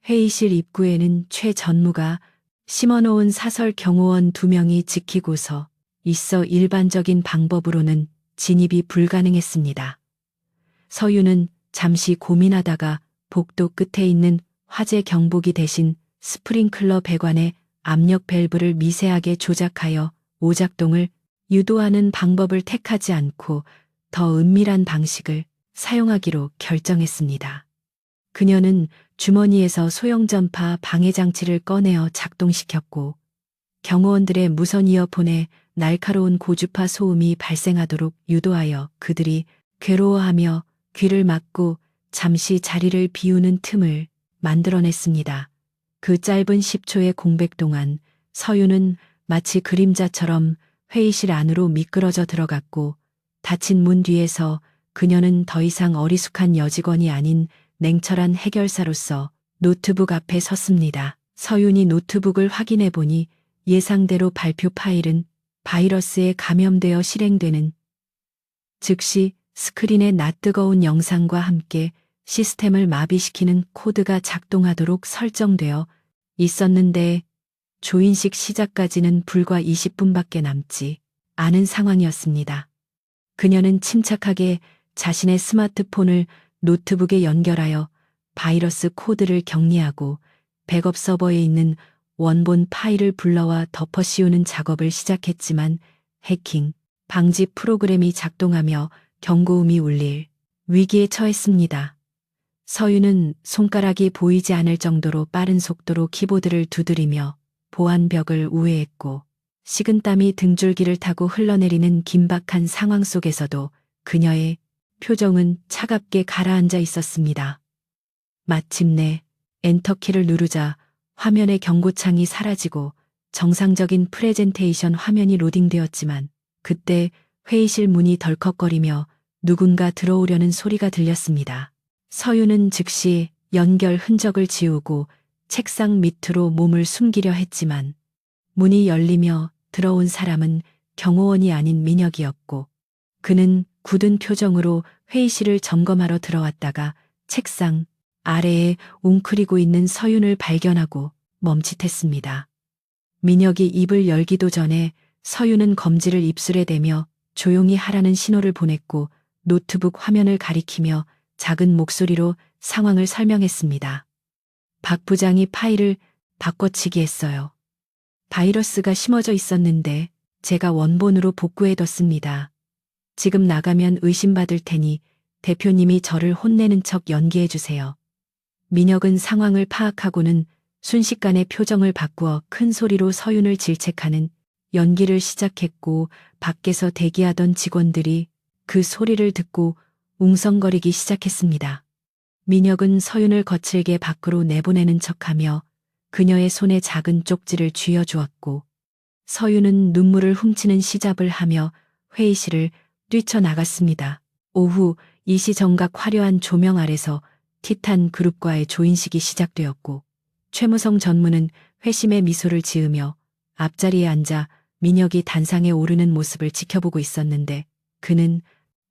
회의실 입구에는 최 전무가 심어놓은 사설 경호원 2명이 지키고서 있어 일반적인 방법으로는 진입이 불가능했습니다. 서윤은 잠시 고민하다가 복도 끝에 있는 화재 경보기 대신 스프링클러 배관의 압력 밸브를 미세하게 조작하여 오작동을 유도하는 방법을 택하지 않고 더 은밀한 방식을 사용하기로 결정했습니다. 그녀는 주머니에서 소형전파 방해장치를 꺼내어 작동시켰고 경호원들의 무선 이어폰에 날카로운 고주파 소음이 발생하도록 유도하여 그들이 괴로워하며 귀를 막고 잠시 자리를 비우는 틈을 만들어냈습니다. 그 짧은 10초의 공백 동안 서윤은 마치 그림자처럼 회의실 안으로 미끄러져 들어갔고 닫힌 문 뒤에서 그녀는 더 이상 어리숙한 여직원이 아닌 냉철한 해결사로서 노트북 앞에 섰습니다. 서윤이 노트북을 확인해 보니 예상대로 발표 파일은 바이러스에 감염되어 실행되는 즉시 스크린에 낯뜨거운 영상과 함께 시스템을 마비시키는 코드가 작동하도록 설정되어 있었는데 조인식 시작까지는 불과 20분밖에 남지 않은 상황이었습니다. 그녀는 침착하게 자신의 스마트폰을 노트북에 연결하여 바이러스 코드를 격리하고 백업 서버에 있는 원본 파일을 불러와 덮어 씌우는 작업을 시작했지만 해킹 방지 프로그램이 작동하며 경고음이 울릴 위기에 처했습니다. 서윤은 손가락이 보이지 않을 정도로 빠른 속도로 키보드를 두드리며 보안벽을 우회했고 식은땀이 등줄기를 타고 흘러내리는 긴박한 상황 속에서도 그녀의 표정은 차갑게 가라앉아 있었습니다. 마침내 엔터키를 누르자 화면의 경고창이 사라지고 정상적인 프레젠테이션 화면이 로딩되었지만 그때 회의실 문이 덜컥거리며 누군가 들어오려는 소리가 들렸습니다. 서윤은 즉시 연결 흔적을 지우고 책상 밑으로 몸을 숨기려 했지만 문이 열리며 들어온 사람은 경호원이 아닌 민혁이었고 그는 굳은 표정으로 회의실을 점검하러 들어왔다가 책상 아래에 웅크리고 있는 서윤을 발견하고 멈칫했습니다. 민혁이 입을 열기도 전에 서윤은 검지를 입술에 대며 조용히 하라는 신호를 보냈고 노트북 화면을 가리키며 작은 목소리로 상황을 설명했습니다. 박 부장이 파일을 바꿔치기 했어요. 바이러스가 심어져 있었는데 제가 원본으로 복구해뒀습니다. 지금 나가면 의심받을 테니 대표님이 저를 혼내는 척 연기해주세요. 민혁은 상황을 파악하고는 순식간에 표정을 바꾸어 큰 소리로 서윤을 질책하는 연기를 시작했고 밖에서 대기하던 직원들이 그 소리를 듣고 웅성거리기 시작했습니다. 민혁은 서윤을 거칠게 밖으로 내보내는 척하며 그녀의 손에 작은 쪽지를 쥐어주었고 서윤은 눈물을 훔치는 시잡을 하며 회의실을 뛰쳐나갔습니다. 오후 이시정각 화려한 조명 아래서 티탄 그룹과의 조인식이 시작되었고 최무성 전무는 회심의 미소를 지으며 앞자리에 앉아 민혁이 단상에 오르는 모습을 지켜보고 있었는데 그는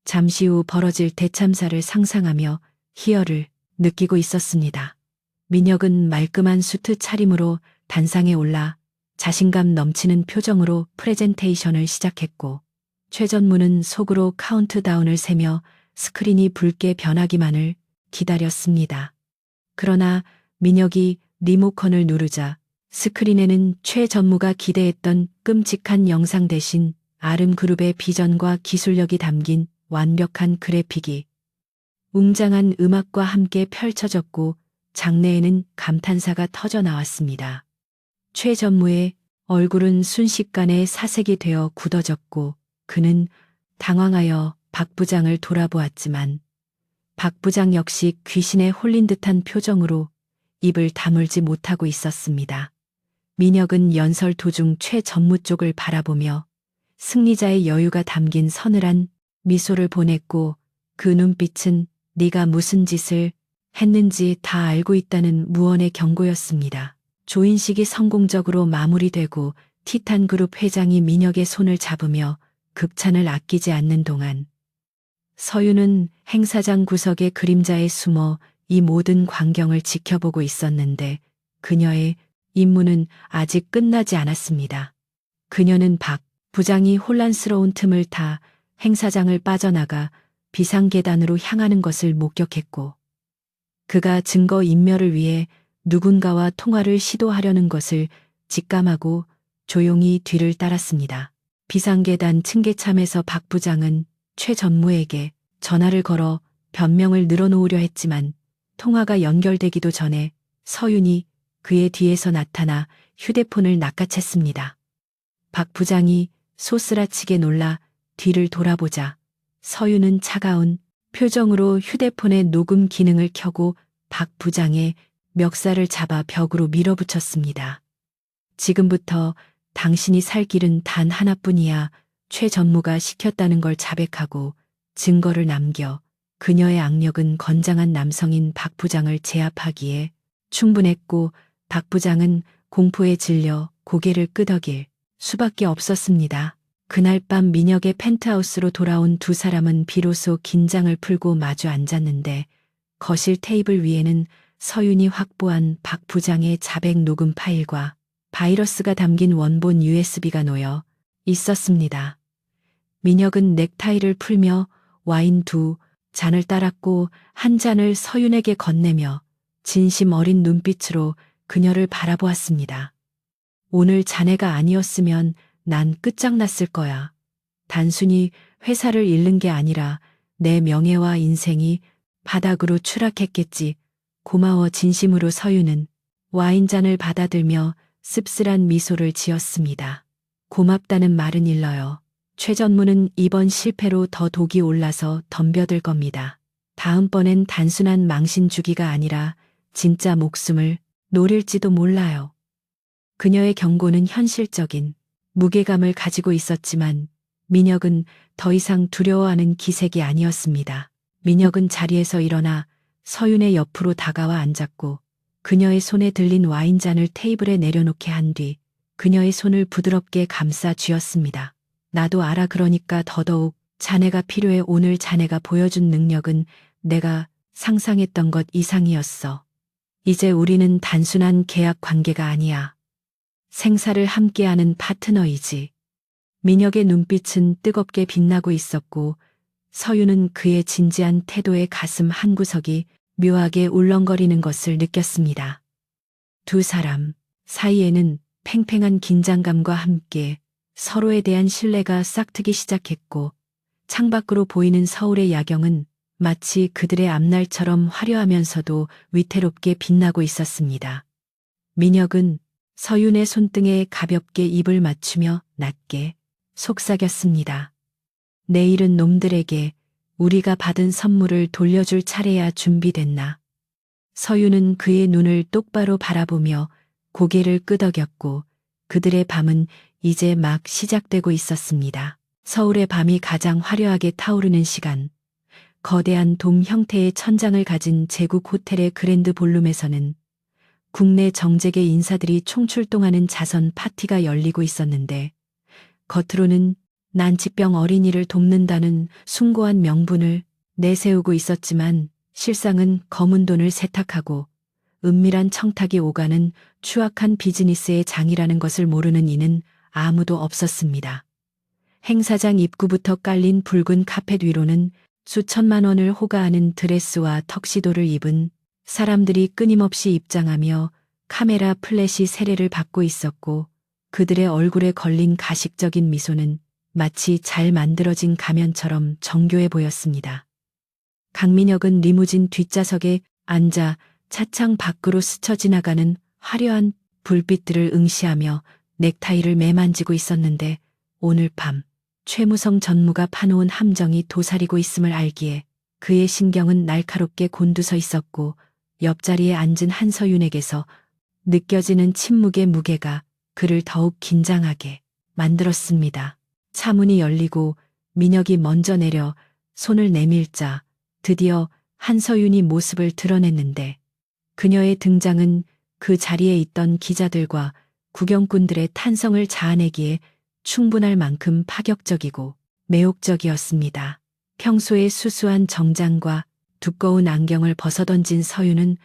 잠시 후 벌어질 대참사를 상상하며 희열을 느끼고 있었습니다. 민혁은 말끔한 수트 차림으로 단상에 올라 자신감 넘치는 표정으로 프레젠테이션을 시작했고 최 전무는 속으로 카운트다운을 세며 스크린이 붉게 변하기만을 기다렸습니다. 그러나 민혁이 리모컨을 누르자 스크린에는 최 전무가 기대했던 끔찍한 영상 대신 아름그룹의 비전과 기술력이 담긴 완벽한 그래픽이 웅장한 음악과 함께 펼쳐졌고 장내에는 감탄사가 터져 나왔습니다. 최 전무의 얼굴은 순식간에 사색이 되어 굳어졌고 그는 당황하여 박 부장을 돌아보았지만 박 부장 역시 귀신에 홀린 듯한 표정으로 입을 다물지 못하고 있었습니다. 민혁은 연설 도중 최 전무 쪽을 바라보며 승리자의 여유가 담긴 서늘한 미소를 보냈고 그 눈빛은 네가 무슨 짓을 했는지 다 알고 있다는 무언의 경고였습니다. 조인식이 성공적으로 마무리되고 티탄그룹 회장이 민혁의 손을 잡으며 극찬을 아끼지 않는 동안 서유는 행사장 구석의 그림자에 숨어 이 모든 광경을 지켜보고 있었는데 그녀의 임무는 아직 끝나지 않았습니다. 그녀는 박 부장이 혼란스러운 틈을 타 행사장을 빠져나가 비상계단으로 향하는 것을 목격했고 그가 증거 인멸을 위해 누군가와 통화를 시도하려는 것을 직감하고 조용히 뒤를 따랐습니다. 비상계단 층계참에서 박 부장은 최 전무에게 전화를 걸어 변명을 늘어놓으려 했지만 통화가 연결되기도 전에 서윤이 그의 뒤에서 나타나 휴대폰을 낚아챘습니다. 박 부장이 소스라치게 놀라 뒤를 돌아보자 서윤은 차가운 표정으로 휴대폰의 녹음 기능을 켜고 박 부장의 멱살을 잡아 벽으로 밀어붙였습니다. 지금부터 당신이 살 길은 단 하나뿐이야. 최 전무가 시켰다는 걸 자백하고 증거를 남겨 그녀의 악력은 건장한 남성인 박 부장을 제압하기에 충분했고 박 부장은 공포에 질려 고개를 끄덕일 수밖에 없었습니다. 그날 밤 민혁의 펜트하우스로 돌아온 두 사람은 비로소 긴장을 풀고 마주 앉았는데 거실 테이블 위에는 서윤이 확보한 박 부장의 자백 녹음 파일과 바이러스가 담긴 원본 USB가 놓여 있었습니다. 민혁은 넥타이를 풀며 와인 두 잔을 따랐고 한 잔을 서윤에게 건네며 진심 어린 눈빛으로 그녀를 바라보았습니다. 오늘 자네가 아니었으면 난 끝장났을 거야. 단순히 회사를 잃는 게 아니라 내 명예와 인생이 바닥으로 추락했겠지. 고마워. 진심으로 서윤은 와인잔을 받아들며 씁쓸한 미소를 지었습니다. 고맙다는 말은 일러요. 최 전무는 이번 실패로 더 독이 올라서 덤벼들 겁니다. 다음번엔 단순한 망신 주기가 아니라 진짜 목숨을 노릴지도 몰라요. 그녀의 경고는 현실적인 무게감을 가지고 있었지만 민혁은 더 이상 두려워하는 기색이 아니었습니다. 민혁은 자리에서 일어나 서윤의 옆으로 다가와 앉았고 그녀의 손에 들린 와인잔을 테이블에 내려놓게 한 뒤 그녀의 손을 부드럽게 감싸 쥐었습니다. 나도 알아. 그러니까 더더욱 자네가 필요해. 오늘 자네가 보여준 능력은 내가 상상했던 것 이상이었어. 이제 우리는 단순한 계약 관계가 아니야. 생사를 함께하는 파트너이지. 민혁의 눈빛은 뜨겁게 빛나고 있었고 서윤은 그의 진지한 태도에 가슴 한구석이 묘하게 울렁거리는 것을 느꼈습니다. 두 사람 사이에는 팽팽한 긴장감과 함께 서로에 대한 신뢰가 싹트기 시작했고 창밖으로 보이는 서울의 야경은 마치 그들의 앞날처럼 화려하면서도 위태롭게 빛나고 있었습니다. 민혁은 서윤의 손등에 가볍게 입을 맞추며 낮게 속삭였습니다. 내일은 놈들에게 우리가 받은 선물을 돌려줄 차례야. 준비됐나? 서윤은 그의 눈을 똑바로 바라보며 고개를 끄덕였고 그들의 밤은 이제 막 시작되고 있었습니다. 서울의 밤이 가장 화려하게 타오르는 시간. 거대한 돔 형태의 천장을 가진 제국 호텔의 그랜드 볼룸에서는 국내 정재계 인사들이 총출동하는 자선 파티가 열리고 있었는데, 겉으로는 난치병 어린이를 돕는다는 숭고한 명분을 내세우고 있었지만 실상은 검은 돈을 세탁하고 은밀한 청탁이 오가는 추악한 비즈니스의 장이라는 것을 모르는 이는 아무도 없었습니다. 행사장 입구부터 깔린 붉은 카펫 위로는 수천만 원을 호가하는 드레스와 턱시도를 입은 사람들이 끊임없이 입장하며 카메라 플래시 세례를 받고 있었고, 그들의 얼굴에 걸린 가식적인 미소는 마치 잘 만들어진 가면처럼 정교해 보였습니다. 강민혁은 리무진 뒷좌석에 앉아 차창 밖으로 스쳐 지나가는 화려한 불빛들을 응시하며 넥타이를 매만지고 있었는데, 오늘 밤 최무성 전무가 파놓은 함정이 도사리고 있음을 알기에 그의 신경은 날카롭게 곤두서 있었고, 옆자리에 앉은 한서윤에게서 느껴지는 침묵의 무게가 그를 더욱 긴장하게 만들었습니다. 차문이 열리고 민혁이 먼저 내려 손을 내밀자 드디어 한서윤이 모습을 드러냈는데, 그녀의 등장은 그 자리에 있던 기자들과 구경꾼들의 탄성을 자아내기에 충분할 만큼 파격적이고 매혹적이었습니다. 평소의 수수한 정장과 두꺼운 안경을 벗어던진 서윤은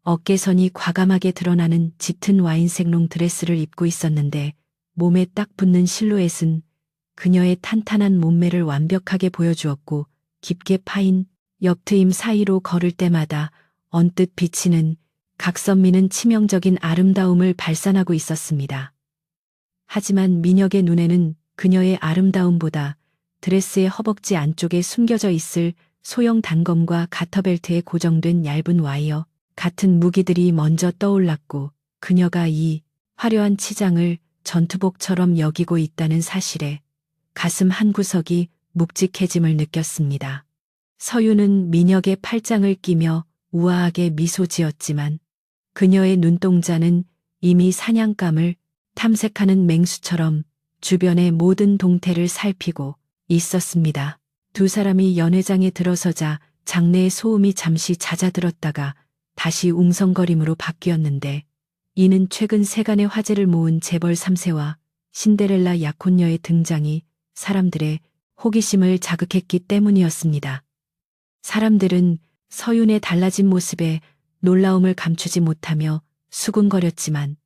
어깨선이 과감하게 드러나는 짙은 와인색 롱 드레스를 입고 있었는데, 몸에 딱 붙는 실루엣은 그녀의 탄탄한 몸매를 완벽하게 보여주었고, 깊게 파인 옆트임 사이로 걸을 때마다 언뜻 비치는 각선미는 치명적인 아름다움을 발산하고 있었습니다. 하지만 민혁의 눈에는 그녀의 아름다움보다 드레스의 허벅지 안쪽에 숨겨져 있을 소형 단검과 가터벨트에 고정된 얇은 와이어 같은 무기들이 먼저 떠올랐고, 그녀가 이 화려한 치장을 전투복처럼 여기고 있다는 사실에 가슴 한구석이 묵직해짐을 느꼈습니다. 서윤은 민혁의 팔짱을 끼며 우아하게 미소 지었지만 그녀의 눈동자는 이미 사냥감을 탐색하는 맹수처럼 주변의 모든 동태를 살피고 있었습니다. 두 사람이 연회장에 들어서자 장내의 소음이 잠시 잦아들었다가 다시 웅성거림으로 바뀌었는데, 이는 최근 세간의 화제를 모은 재벌 3세와 신데렐라 약혼녀의 등장이 사람들의 호기심을 자극했기 때문이었습니다. 사람들은 서윤의 달라진 모습에 놀라움을 감추지 못하며 수군거렸지만,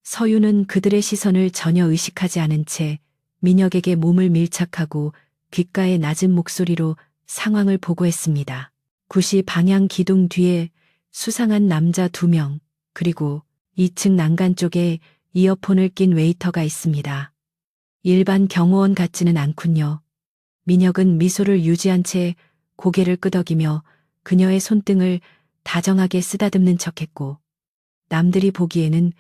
서윤은 그들의 시선을 전혀 의식하지 않은 채 민혁에게 몸을 밀착하고 귓가에 낮은 목소리로 상황을 보고했습니다. 9시 방향 기둥 뒤에 수상한 남자 2명, 그리고 2층 난간 쪽에 이어폰을 낀 웨이터가 있습니다. 일반 경호원 같지는 않군요. 민혁은 미소를 유지한 채 고개를 끄덕이며 그녀의 손등을 다정하게 쓰다듬는 척했고, 남들이 보기에는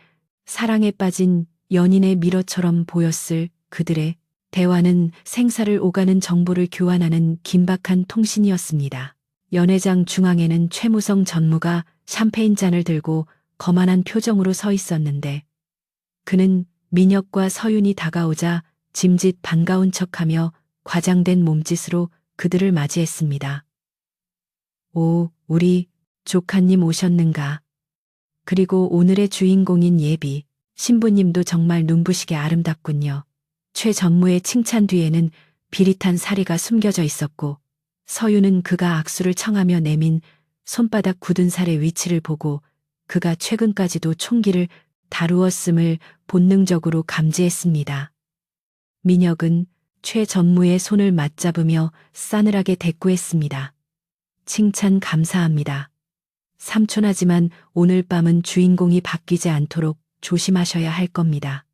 사랑에 빠진 연인의 미러처럼 보였을 그들의 대화는 생사를 오가는 정보를 교환하는 긴박한 통신이었습니다. 연회장 중앙에는 최무성 전무가 샴페인 잔을 들고 거만한 표정으로 서 있었는데, 그는 민혁과 서윤이 다가오자 짐짓 반가운 척하며 과장된 몸짓으로 그들을 맞이했습니다. 오, 우리 조카님 오셨는가? 그리고 오늘의 주인공인 예비 신부님도 정말 눈부시게 아름답군요. 최 전무의 칭찬 뒤에는 비릿한 사리가 숨겨져 있었고, 서윤은 그가 악수를 청하며 내민 손바닥 굳은 살의 위치를 보고 그가 최근까지도 총기를 다루었음을 본능적으로 감지했습니다. 민혁은 최 전무의 손을 맞잡으며 싸늘하게 대꾸했습니다. 칭찬 감사합니다. 삼촌하지만 오늘 밤은 주인공이 바뀌지 않도록 조심하셔야 할 겁니다.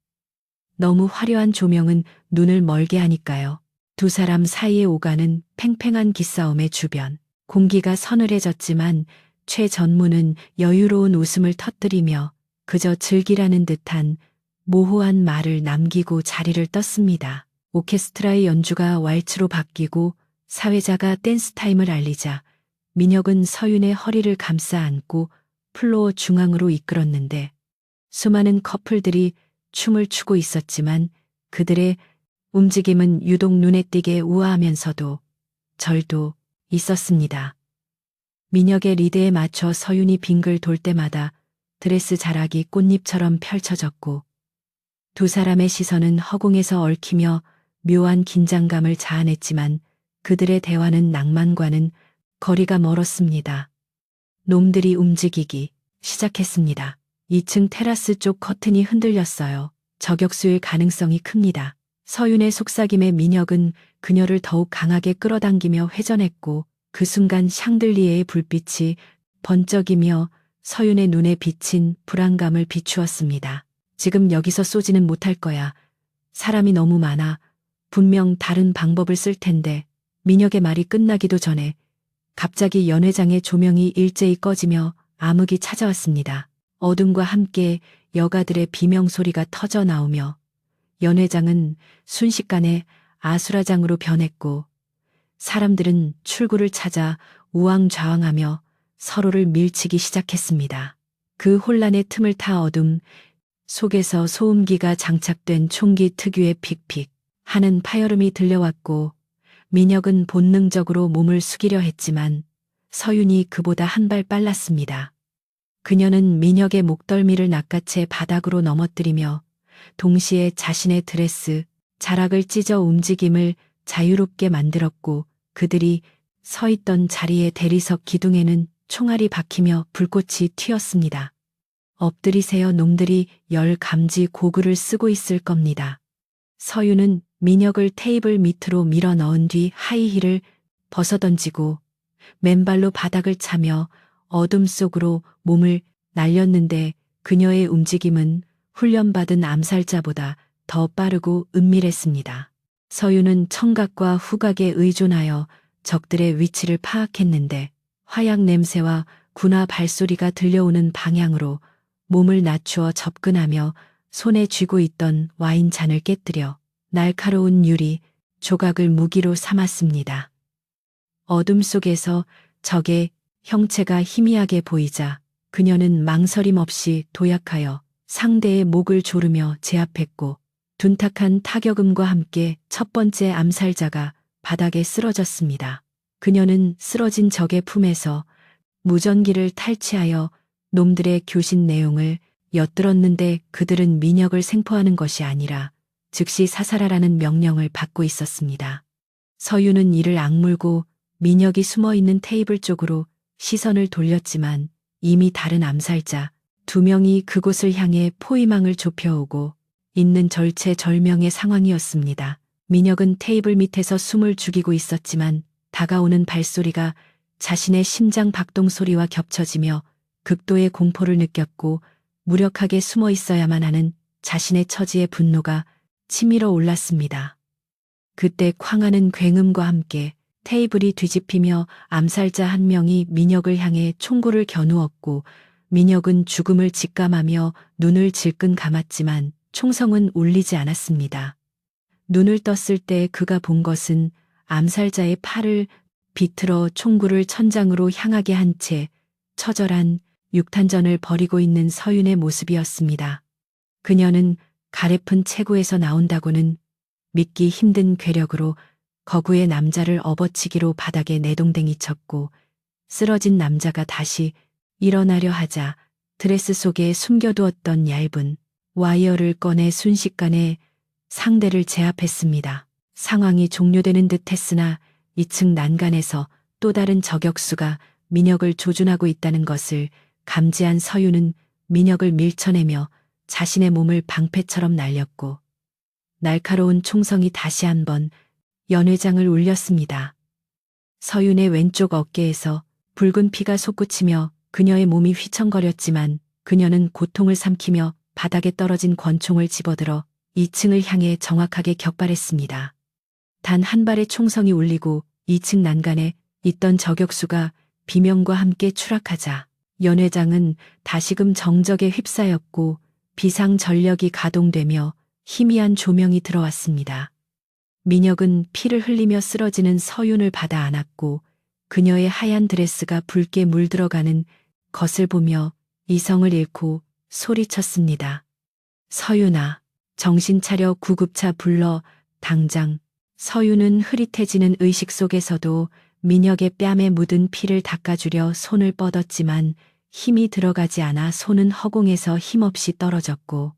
너무 화려한 조명은 눈을 멀게 하니까요. 두 사람 사이에 오가는 팽팽한 기싸움의 주변. 공기가 서늘해졌지만 최 전무는 여유로운 웃음을 터뜨리며 그저 즐기라는 듯한 모호한 말을 남기고 자리를 떴습니다. 오케스트라의 연주가 왈츠로 바뀌고 사회자가 댄스 타임을 알리자 민혁은 서윤의 허리를 감싸 안고 플로어 중앙으로 이끌었는데, 수많은 커플들이 춤을 추고 있었지만 그들의 움직임은 유독 눈에 띄게 우아하면서도 절도 있었습니다. 민혁의 리드에 맞춰 서윤이 빙글 돌 때마다 드레스 자락이 꽃잎처럼 펼쳐졌고 두 사람의 시선은 허공에서 얽히며 묘한 긴장감을 자아냈지만 그들의 대화는 낭만과는 거리가 멀었습니다. 놈들이 움직이기 시작했습니다. 2층 테라스 쪽 커튼이 흔들렸어요. 저격수일 가능성이 큽니다. 서윤의 속삭임에 민혁은 그녀를 더욱 강하게 끌어당기며 회전했고 그 순간 샹들리에의 불빛이 번쩍이며 서윤의 눈에 비친 불안감을 비추었습니다. 지금 여기서 쏘지는 못할 거야. 사람이 너무 많아. 분명 다른 방법을 쓸 텐데. 민혁의 말이 끝나기도 전에 갑자기 연회장의 조명이 일제히 꺼지며 암흑이 찾아왔습니다. 어둠과 함께 여가들의 비명소리가 터져 나오며 연회장은 순식간에 아수라장으로 변했고 사람들은 출구를 찾아 우왕좌왕하며 서로를 밀치기 시작했습니다. 그 혼란의 틈을 타 어둠 속에서 소음기가 장착된 총기 특유의 픽픽 하는 파열음이 들려왔고 민혁은 본능적으로 몸을 숙이려 했지만 서윤이 그보다 한 발 빨랐습니다. 그녀는 민혁의 목덜미를 낚아채 바닥으로 넘어뜨리며 동시에 자신의 드레스, 자락을 찢어 움직임을 자유롭게 만들었고 그들이 서 있던 자리의 대리석 기둥에는 총알이 박히며 불꽃이 튀었습니다. 엎드리세요. 놈들이 열 감지 고글을 쓰고 있을 겁니다. 서윤은 민혁을 테이블 밑으로 밀어 넣은 뒤 하이힐을 벗어던지고 맨발로 바닥을 차며 어둠 속으로 몸을 날렸는데 그녀의 움직임은 훈련받은 암살자보다 더 빠르고 은밀했습니다. 서윤은 청각과 후각에 의존하여 적들의 위치를 파악했는데 화약 냄새와 군화 발소리가 들려오는 방향으로 몸을 낮추어 접근하며 손에 쥐고 있던 와인잔을 깨뜨려 날카로운 유리 조각을 무기로 삼았습니다. 어둠 속에서 적의 형체가 희미하게 보이자 그녀는 망설임 없이 도약하여 상대의 목을 조르며 제압했고 둔탁한 타격음과 함께 첫 번째 암살자가 바닥에 쓰러졌습니다. 그녀는 쓰러진 적의 품에서 무전기를 탈취하여 놈들의 교신 내용을 엿들었는데 그들은 민혁을 생포하는 것이 아니라 즉시 사살하라는 명령을 받고 있었습니다. 서윤은 이를 악물고 민혁이 숨어있는 테이블 쪽으로 시선을 돌렸지만 이미 다른 암살자 2명이 그곳을 향해 포위망을 좁혀오고 있는 절체절명의 상황이었습니다. 민혁은 테이블 밑에서 숨을 죽이고 있었지만 다가오는 발소리가 자신의 심장 박동 소리와 겹쳐지며 극도의 공포를 느꼈고 무력하게 숨어 있어야만 하는 자신의 처지의 분노가 치밀어 올랐습니다. 그때 쾅하는 굉음과 함께 테이블이 뒤집히며 암살자 한 명이 민혁을 향해 총구를 겨누었고 민혁은 죽음을 직감하며 눈을 질끈 감았지만 총성은 울리지 않았습니다. 눈을 떴을 때 그가 본 것은 암살자의 팔을 비틀어 총구를 천장으로 향하게 한 채 처절한 육탄전을 벌이고 있는 서윤의 모습이었습니다. 그녀는 가래픈 체구에서 나온다고는 믿기 힘든 괴력으로 거구의 남자를 업어치기로 바닥에 내동댕이 쳤고 쓰러진 남자가 다시 일어나려 하자 드레스 속에 숨겨두었던 얇은 와이어를 꺼내 순식간에 상대를 제압했습니다. 상황이 종료되는 듯 했으나 2층 난간에서 또 다른 저격수가 민혁을 조준하고 있다는 것을 감지한 서윤은 민혁을 밀쳐내며 자신의 몸을 방패처럼 날렸고 날카로운 총성이 다시 한번 연회장을 울렸습니다. 서윤의 왼쪽 어깨에서 붉은 피가 솟구치며 그녀의 몸이 휘청거렸지만 그녀는 고통을 삼키며 바닥에 떨어진 권총을 집어들어 2층을 향해 정확하게 격발했습니다. 단 한 발의 총성이 울리고 2층 난간에 있던 저격수가 비명과 함께 추락하자 연회장은 다시금 정적에 휩싸였고 비상전력이 가동되며 희미한 조명이 들어왔습니다. 민혁은 피를 흘리며 쓰러지는 서윤을 받아 안았고 그녀의 하얀 드레스가 붉게 물들어가는 것을 보며 이성을 잃고 소리쳤습니다. 서윤아, 정신 차려. 구급차 불러. 당장. 서유는 흐릿해지는 의식 속에서도 민혁의 뺨에 묻은 피를 닦아주려 손을 뻗었지만 힘이 들어가지 않아 손은 허공에서 힘없이 떨어졌고,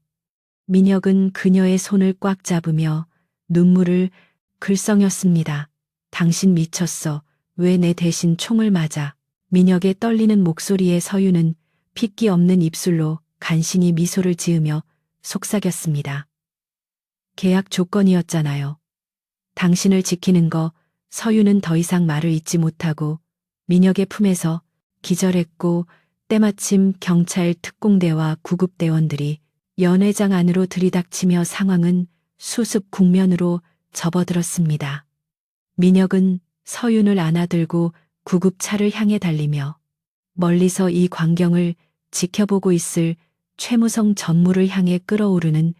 민혁은 그녀의 손을 꽉 잡으며 눈물을 글썽였습니다. 당신 미쳤어. 왜 내 대신 총을 맞아? 민혁의 떨리는 목소리에 서유는 핏기 없는 입술로 간신히 미소를 지으며 속삭였습니다. 계약 조건이었잖아요. 당신을 지키는 거. 서유는 더 이상 말을 잇지 못하고 민혁의 품에서 기절했고, 때마침 경찰 특공대와 구급대원들이 연회장 안으로 들이닥치며 상황은 수습 국면으로 접어들었습니다. 민혁은 서윤을 안아들고 구급차를 향해 달리며 멀리서 이 광경을 지켜보고 있을 최무성 전무를 향해 끓어오르는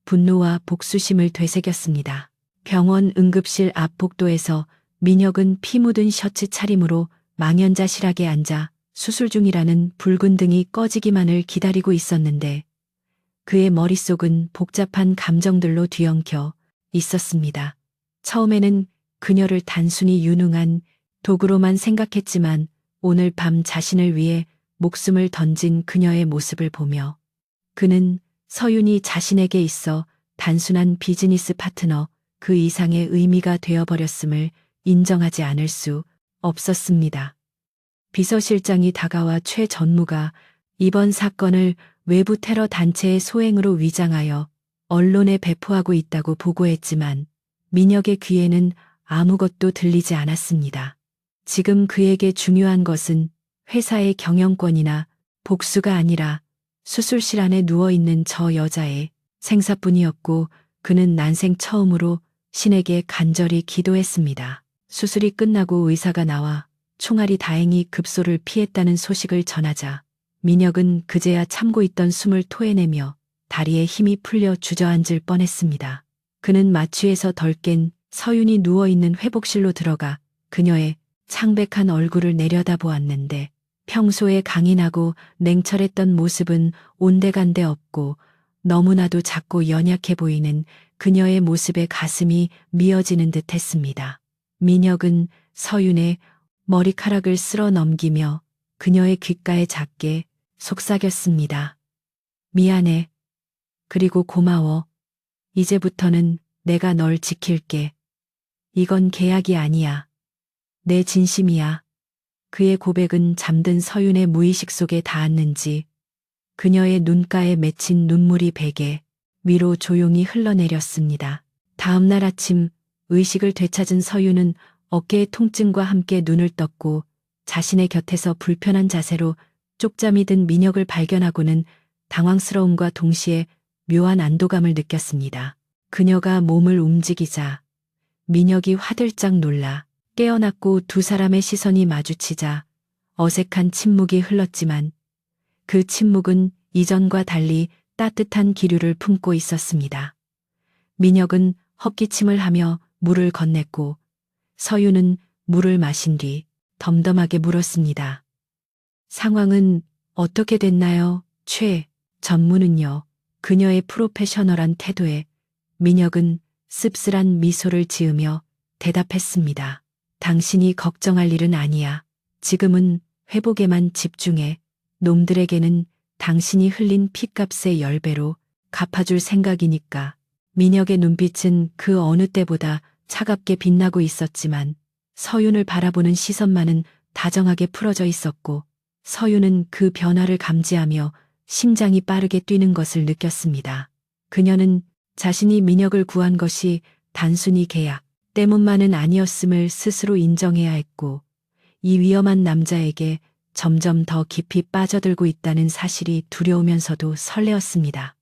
분노와 복수심을 되새겼습니다. 병원 응급실 앞 복도에서 민혁은 피 묻은 셔츠 차림으로 망연자실하게 앉아 수술 중이라는 붉은 등이 꺼지기만을 기다리고 있었는데, 그의 머릿속은 복잡한 감정들로 뒤엉켜 있었습니다. 처음에는 그녀를 단순히 유능한 도구로만 생각했지만 오늘 밤 자신을 위해 목숨을 던진 그녀의 모습을 보며 그는 서윤이 자신에게 있어 단순한 비즈니스 파트너 그 이상의 의미가 되어버렸음을 인정하지 않을 수 없었습니다. 비서실장이 다가와 최 전무가 이번 사건을 외부 테러 단체의 소행으로 위장하여 언론에 배포하고 있다고 보고했지만 민혁의 귀에는 아무것도 들리지 않았습니다. 지금 그에게 중요한 것은 회사의 경영권이나 복수가 아니라 수술실 안에 누워있는 저 여자의 생사뿐이었고, 그는 난생 처음으로 신에게 간절히 기도했습니다. 수술이 끝나고 의사가 나와 총알이 다행히 급소를 피했다는 소식을 전하자 민혁은 그제야 참고 있던 숨을 토해내며 다리에 힘이 풀려 주저앉을 뻔했습니다. 그는 마취에서 덜 깬 서윤이 누워있는 회복실로 들어가 그녀의 창백한 얼굴을 내려다보았는데, 평소에 강인하고 냉철했던 모습은 온데간데 없고 너무나도 작고 연약해 보이는 그녀의 모습에 가슴이 미어지는 듯 했습니다. 민혁은 서윤의 머리카락을 쓸어 넘기며 그녀의 귓가에 작게 속삭였습니다. 미안해. 그리고 고마워. 이제부터는 내가 널 지킬게. 이건 계약이 아니야. 내 진심이야. 그의 고백은 잠든 서윤의 무의식 속에 닿았는지 그녀의 눈가에 맺힌 눈물이 베개 위로 조용히 흘러내렸습니다. 다음 날 아침 의식을 되찾은 서윤은 어깨의 통증과 함께 눈을 떴고 자신의 곁에서 불편한 자세로 쪽잠이 든 민혁을 발견하고는 당황스러움과 동시에 묘한 안도감을 느꼈습니다. 그녀가 몸을 움직이자 민혁이 화들짝 놀라 깨어났고 두 사람의 시선이 마주치자 어색한 침묵이 흘렀지만 그 침묵은 이전과 달리 따뜻한 기류를 품고 있었습니다. 민혁은 헛기침을 하며 물을 건넸고 서윤은 물을 마신 뒤 덤덤하게 물었습니다. 상황은 어떻게 됐나요? 최 전무는요. 그녀의 프로페셔널한 태도에 민혁은 씁쓸한 미소를 지으며 대답했습니다. 당신이 걱정할 일은 아니야. 지금은 회복에만 집중해. 놈들에게는 당신이 흘린 핏값의 10배로 갚아줄 생각이니까. 민혁의 눈빛은 그 어느 때보다 차갑게 빛나고 있었지만 서윤을 바라보는 시선만은 다정하게 풀어져 있었고, 서윤은 그 변화를 감지하며 심장이 빠르게 뛰는 것을 느꼈습니다. 그녀는 자신이 민혁을 구한 것이 단순히 계약 때문만은 아니었음을 스스로 인정해야 했고, 이 위험한 남자에게 점점 더 깊이 빠져들고 있다는 사실이 두려우면서도 설레었습니다.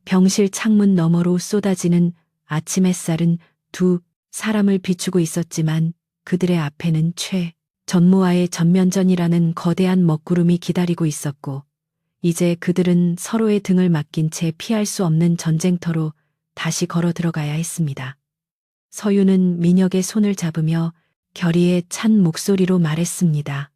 병실 창문 너머로 쏟아지는 아침 햇살은 두 사람을 비추고 있었지만 그들의 앞에는 최 전무와의 전면전이라는 거대한 먹구름이 기다리고 있었고, 이제 그들은 서로의 등을 맡긴 채 피할 수 없는 전쟁터로 다시 걸어 들어가야 했습니다. 서윤은 민혁의 손을 잡으며 결의에 찬 목소리로 말했습니다.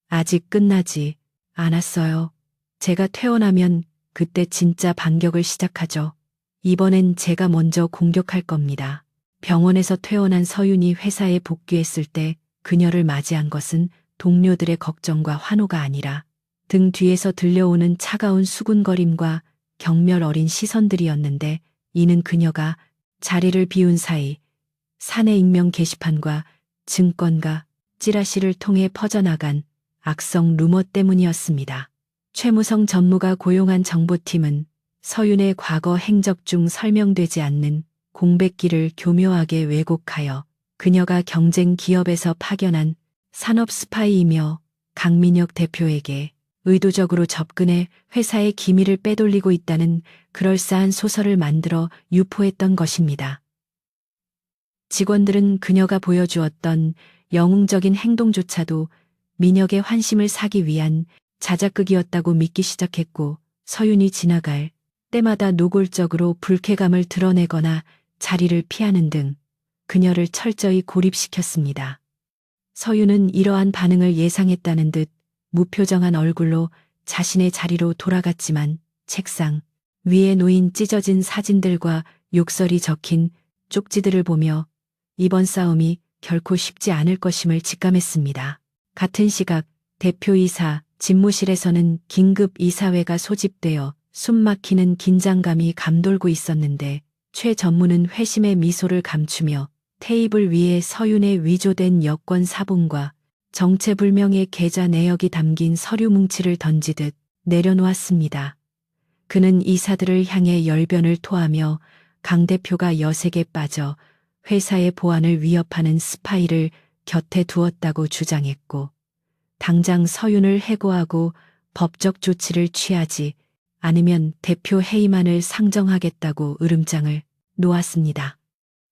아직 끝나지 않았어요. 제가 퇴원하면 그때 진짜 반격을 시작하죠. 이번엔 제가 먼저 공격할 겁니다. 병원에서 퇴원한 서윤이 회사에 복귀했을 때 그녀를 맞이한 것은 동료들의 걱정과 환호가 아니라 등 뒤에서 들려오는 차가운 수군거림과 경멸 어린 시선들이었는데, 이는 그녀가 자리를 비운 사이 사내 익명 게시판과 증권가 찌라시를 통해 퍼져나간 악성 루머 때문이었습니다. 최무성 전무가 고용한 정보팀은 서윤의 과거 행적 중 설명되지 않는 공백기를 교묘하게 왜곡하여 그녀가 경쟁 기업에서 파견한 산업 스파이이며 강민혁 대표에게 의도적으로 접근해 회사의 기밀을 빼돌리고 있다는 그럴싸한 소설을 만들어 유포했던 것입니다. 직원들은 그녀가 보여주었던 영웅적인 행동조차도 민혁의 환심을 사기 위한 자작극이었다고 믿기 시작했고, 서윤이 지나갈 때마다 노골적으로 불쾌감을 드러내거나 자리를 피하는 등 그녀를 철저히 고립시켰습니다. 서윤은 이러한 반응을 예상했다는 듯 무표정한 얼굴로 자신의 자리로 돌아갔지만, 책상 위에 놓인 찢어진 사진들과 욕설이 적힌 쪽지들을 보며 이번 싸움이 결코 쉽지 않을 것임을 직감했습니다. 같은 시각 대표이사 집무실에서는 긴급 이사회가 소집되어 숨막히는 긴장감이 감돌고 있었는데, 최 전무는 회심의 미소를 감추며 테이블 위에 서윤의 위조된 여권 사본과 정체불명의 계좌 내역이 담긴 서류 뭉치를 던지듯 내려놓았습니다. 그는 이사들을 향해 열변을 토하며 강 대표가 여색에 빠져 회사의 보안을 위협하는 스파이를 곁에 두었다고 주장했고, 당장 서윤을 해고하고 법적 조치를 취하지 않으면 대표 해임안을 상정하겠다고 으름장을 놓았습니다.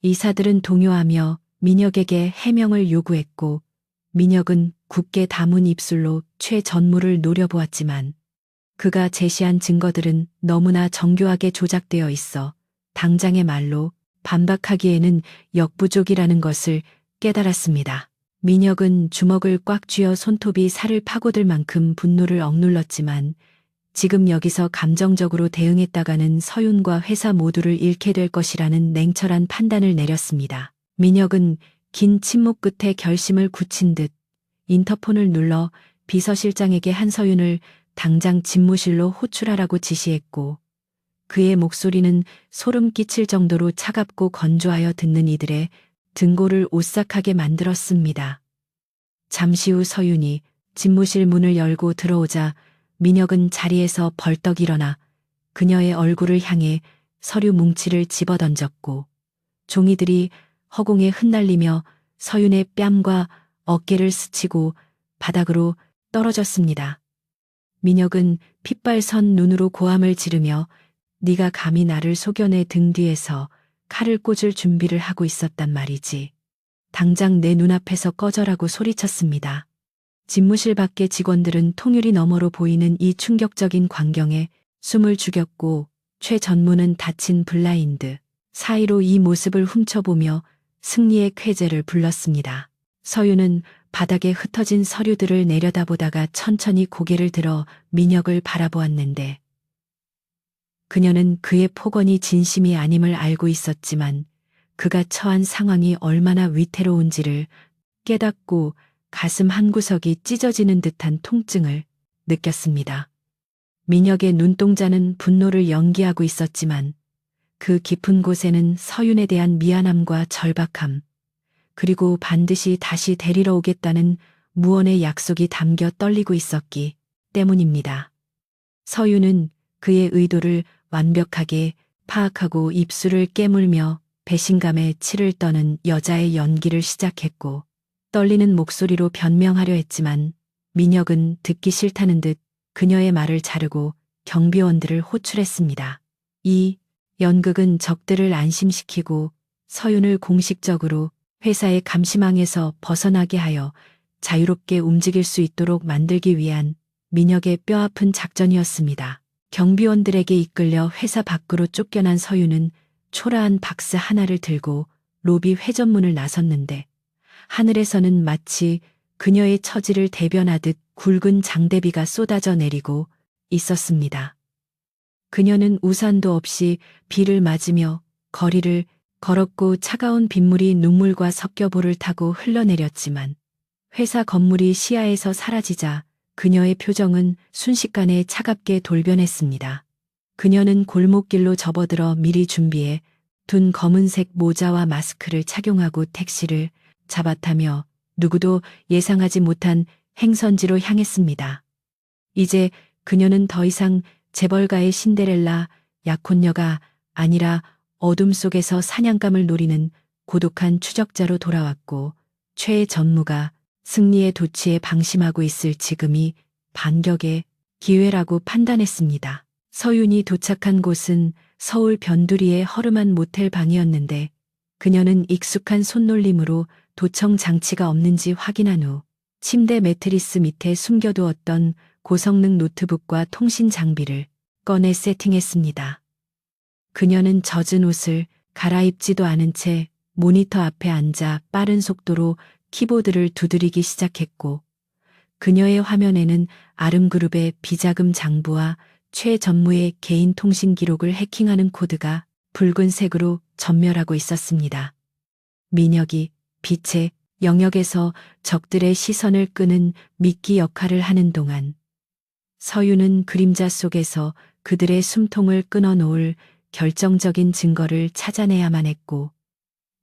이사들은 동요하며 민혁에게 해명을 요구했고, 민혁은 굳게 다문 입술로 최 전무를 노려보았지만 그가 제시한 증거들은 너무나 정교하게 조작되어 있어 당장의 말로 반박하기에는 역부족이라는 것을 깨달았습니다. 민혁은 주먹을 꽉 쥐어 손톱이 살을 파고들 만큼 분노를 억눌렀지만, 지금 여기서 감정적으로 대응했다가는 서윤과 회사 모두를 잃게 될 것이라는 냉철한 판단을 내렸습니다. 민혁은 긴 침묵 끝에 결심을 굳힌 듯 인터폰을 눌러 비서실장에게 한서윤을 당장 집무실로 호출하라고 지시했고, 그의 목소리는 소름 끼칠 정도로 차갑고 건조하여 듣는 이들의 등골을 오싹하게 만들었습니다. 잠시 후 서윤이 집무실 문을 열고 들어오자 민혁은 자리에서 벌떡 일어나 그녀의 얼굴을 향해 서류 뭉치를 집어던졌고, 종이들이 허공에 흩날리며 서윤의 뺨과 어깨를 스치고 바닥으로 떨어졌습니다. 민혁은 핏발선 눈으로 고함을 지르며 네가 감히 나를 속여내 등 뒤에서 칼을 꽂을 준비를 하고 있었단 말이지. 당장 내 눈앞에서 꺼져라고 소리쳤습니다. 집무실 밖의 직원들은 통유리 너머로 보이는 이 충격적인 광경에 숨을 죽였고, 최 전무는 닫힌 블라인드 사이로 이 모습을 훔쳐보며 승리의 쾌재를 불렀습니다. 서윤은 바닥에 흩어진 서류들을 내려다보다가 천천히 고개를 들어 민혁을 바라보았는데, 그녀는 그의 폭언이 진심이 아님을 알고 있었지만 그가 처한 상황이 얼마나 위태로운지를 깨닫고 가슴 한구석이 찢어지는 듯한 통증을 느꼈습니다. 민혁의 눈동자는 분노를 연기하고 있었지만 그 깊은 곳에는 서윤에 대한 미안함과 절박함, 그리고 반드시 다시 데리러 오겠다는 무언의 약속이 담겨 떨리고 있었기 때문입니다. 서윤은 그의 의도를 완벽하게 파악하고 입술을 깨물며 배신감에 치를 떠는 여자의 연기를 시작했고, 떨리는 목소리로 변명하려 했지만 민혁은 듣기 싫다는 듯 그녀의 말을 자르고 경비원들을 호출했습니다. 이 연극은 적들을 안심시키고 서윤을 공식적으로 회사의 감시망에서 벗어나게 하여 자유롭게 움직일 수 있도록 만들기 위한 민혁의 뼈아픈 작전이었습니다. 경비원들에게 이끌려 회사 밖으로 쫓겨난 서윤은 초라한 박스 하나를 들고 로비 회전문을 나섰는데, 하늘에서는 마치 그녀의 처지를 대변하듯 굵은 장대비가 쏟아져 내리고 있었습니다. 그녀는 우산도 없이 비를 맞으며 거리를 걸었고 차가운 빗물이 눈물과 섞여 볼을 타고 흘러내렸지만 회사 건물이 시야에서 사라지자 그녀의 표정은 순식간에 차갑게 돌변했습니다. 그녀는 골목길로 접어들어 미리 준비해 둔 검은색 모자와 마스크를 착용하고 택시를 잡아타며 누구도 예상하지 못한 행선지로 향했습니다. 이제 그녀는 더 이상 재벌가의 신데렐라 약혼녀가 아니라 어둠 속에서 사냥감을 노리는 고독한 추적자로 돌아왔고 최 전무가 승리의 도취에 방심하고 있을 지금이 반격의 기회라고 판단했습니다. 서윤이 도착한 곳은 서울 변두리의 허름한 모텔 방이었는데 그녀는 익숙한 손놀림으로 도청 장치가 없는지 확인한 후 침대 매트리스 밑에 숨겨두었던 고성능 노트북과 통신 장비를 꺼내 세팅했습니다. 그녀는 젖은 옷을 갈아입지도 않은 채 모니터 앞에 앉아 빠른 속도로 키보드를 두드리기 시작했고 그녀의 화면에는 아름그룹의 비자금 장부와 최 전무의 개인 통신 기록을 해킹하는 코드가 붉은색으로 전멸하고 있었습니다. 민혁이 빛의 영역에서 적들의 시선을 끄는 미끼 역할을 하는 동안 서윤은 그림자 속에서 그들의 숨통을 끊어놓을 결정적인 증거를 찾아내야만 했고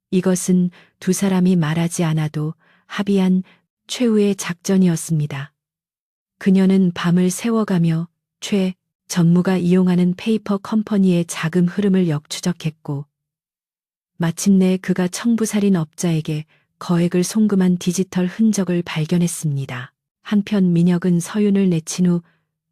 이것은 두 사람이 말하지 않아도 합의한 최후의 작전이었습니다. 그녀는 밤을 새워가며 최 전무가 이용하는 페이퍼 컴퍼니의 자금 흐름을 역추적했고 마침내 그가 청부살인 업자에게 거액을 송금한 디지털 흔적을 발견했습니다. 한편 민혁은 서윤을 내친 후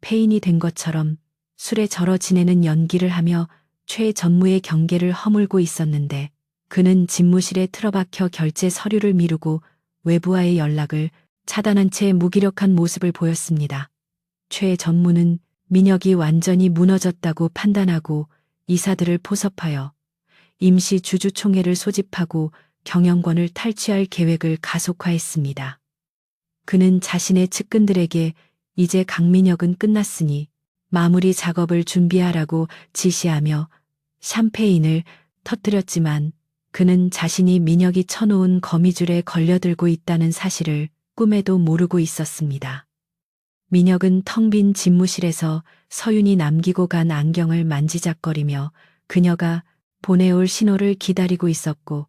폐인이 된 것처럼 술에 절어 지내는 연기를 하며 최 전무의 경계를 허물고 있었는데 그는 집무실에 틀어박혀 결제 서류를 미루고 외부와의 연락을 차단한 채 무기력한 모습을 보였습니다. 최 전무는 민혁이 완전히 무너졌다고 판단하고 이사들을 포섭하여 임시 주주총회를 소집하고 경영권을 탈취할 계획을 가속화했습니다. 그는 자신의 측근들에게 이제 강민혁은 끝났으니 마무리 작업을 준비하라고 지시하며 샴페인을 터뜨렸지만 그는 자신이 민혁이 쳐놓은 거미줄에 걸려들고 있다는 사실을 꿈에도 모르고 있었습니다. 민혁은 텅 빈 집무실에서 서윤이 남기고 간 안경을 만지작거리며 그녀가 보내올 신호를 기다리고 있었고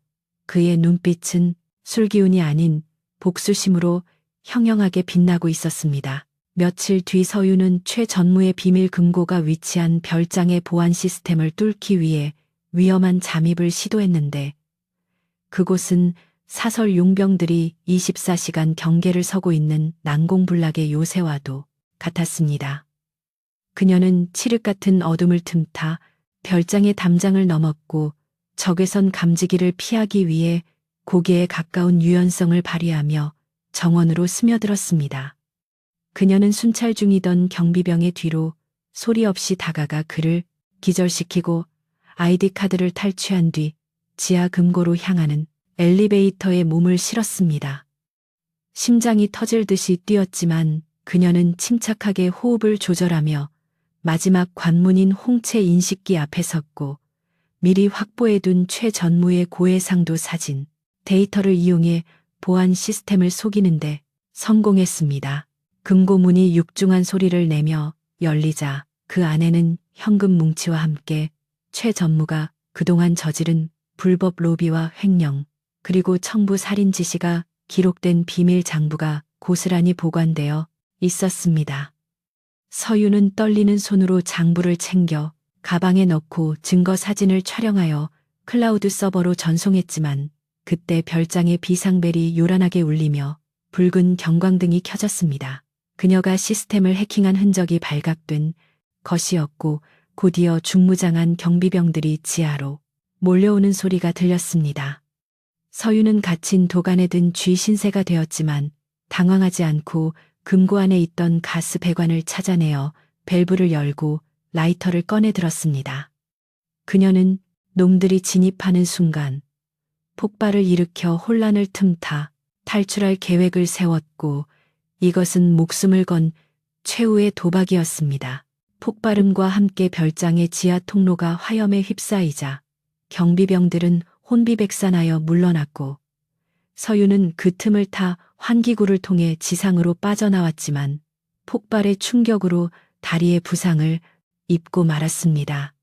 그의 눈빛은 술기운이 아닌 복수심으로 형형하게 빛나고 있었습니다. 며칠 뒤 서윤은 최 전무의 비밀 금고가 위치한 별장의 보안 시스템을 뚫기 위해 위험한 잠입을 시도했는데 그곳은 사설 용병들이 24시간 경계를 서고 있는 난공불락의 요새와도 같았습니다. 그녀는 칠흑 같은 어둠을 틈타 별장의 담장을 넘었고 적외선 감지기를 피하기 위해 고개에 가까운 유연성을 발휘하며 정원으로 스며들었습니다. 그녀는 순찰 중이던 경비병의 뒤로 소리 없이 다가가 그를 기절시키고 아이디 카드를 탈취한 뒤 지하 금고로 향하는 엘리베이터에 몸을 실었습니다. 심장이 터질 듯이 뛰었지만 그녀는 침착하게 호흡을 조절하며 마지막 관문인 홍채 인식기 앞에 섰고 미리 확보해둔 최 전무의 고해상도 사진, 데이터를 이용해 보안 시스템을 속이는데 성공했습니다. 금고문이 육중한 소리를 내며 열리자 그 안에는 현금 뭉치와 함께 최 전무가 그동안 저지른 불법 로비와 횡령, 그리고 청부 살인 지시가 기록된 비밀 장부가 고스란히 보관되어 있었습니다. 서윤은 떨리는 손으로 장부를 챙겨 가방에 넣고 증거 사진을 촬영하여 클라우드 서버로 전송했지만 그때 별장의 비상벨이 요란하게 울리며 붉은 경광등이 켜졌습니다. 그녀가 시스템을 해킹한 흔적이 발각된 것이었고 곧이어 중무장한 경비병들이 지하로 몰려오는 소리가 들렸습니다. 서윤은 갇힌 도간에 든 쥐 신세가 되었지만 당황하지 않고 금고 안에 있던 가스 배관을 찾아내어 밸브를 열고 라이터를 꺼내 들었습니다. 그녀는 놈들이 진입하는 순간 폭발을 일으켜 혼란을 틈타 탈출할 계획을 세웠고 이것은 목숨을 건 최후의 도박이었습니다. 폭발음과 함께 별장의 지하 통로가 화염에 휩싸이자 경비병들은 혼비백산하여 물러났고 서유는 그 틈을 타 환기구를 통해 지상으로 빠져나왔지만 폭발의 충격으로 다리에 부상을 입고 말았습니다.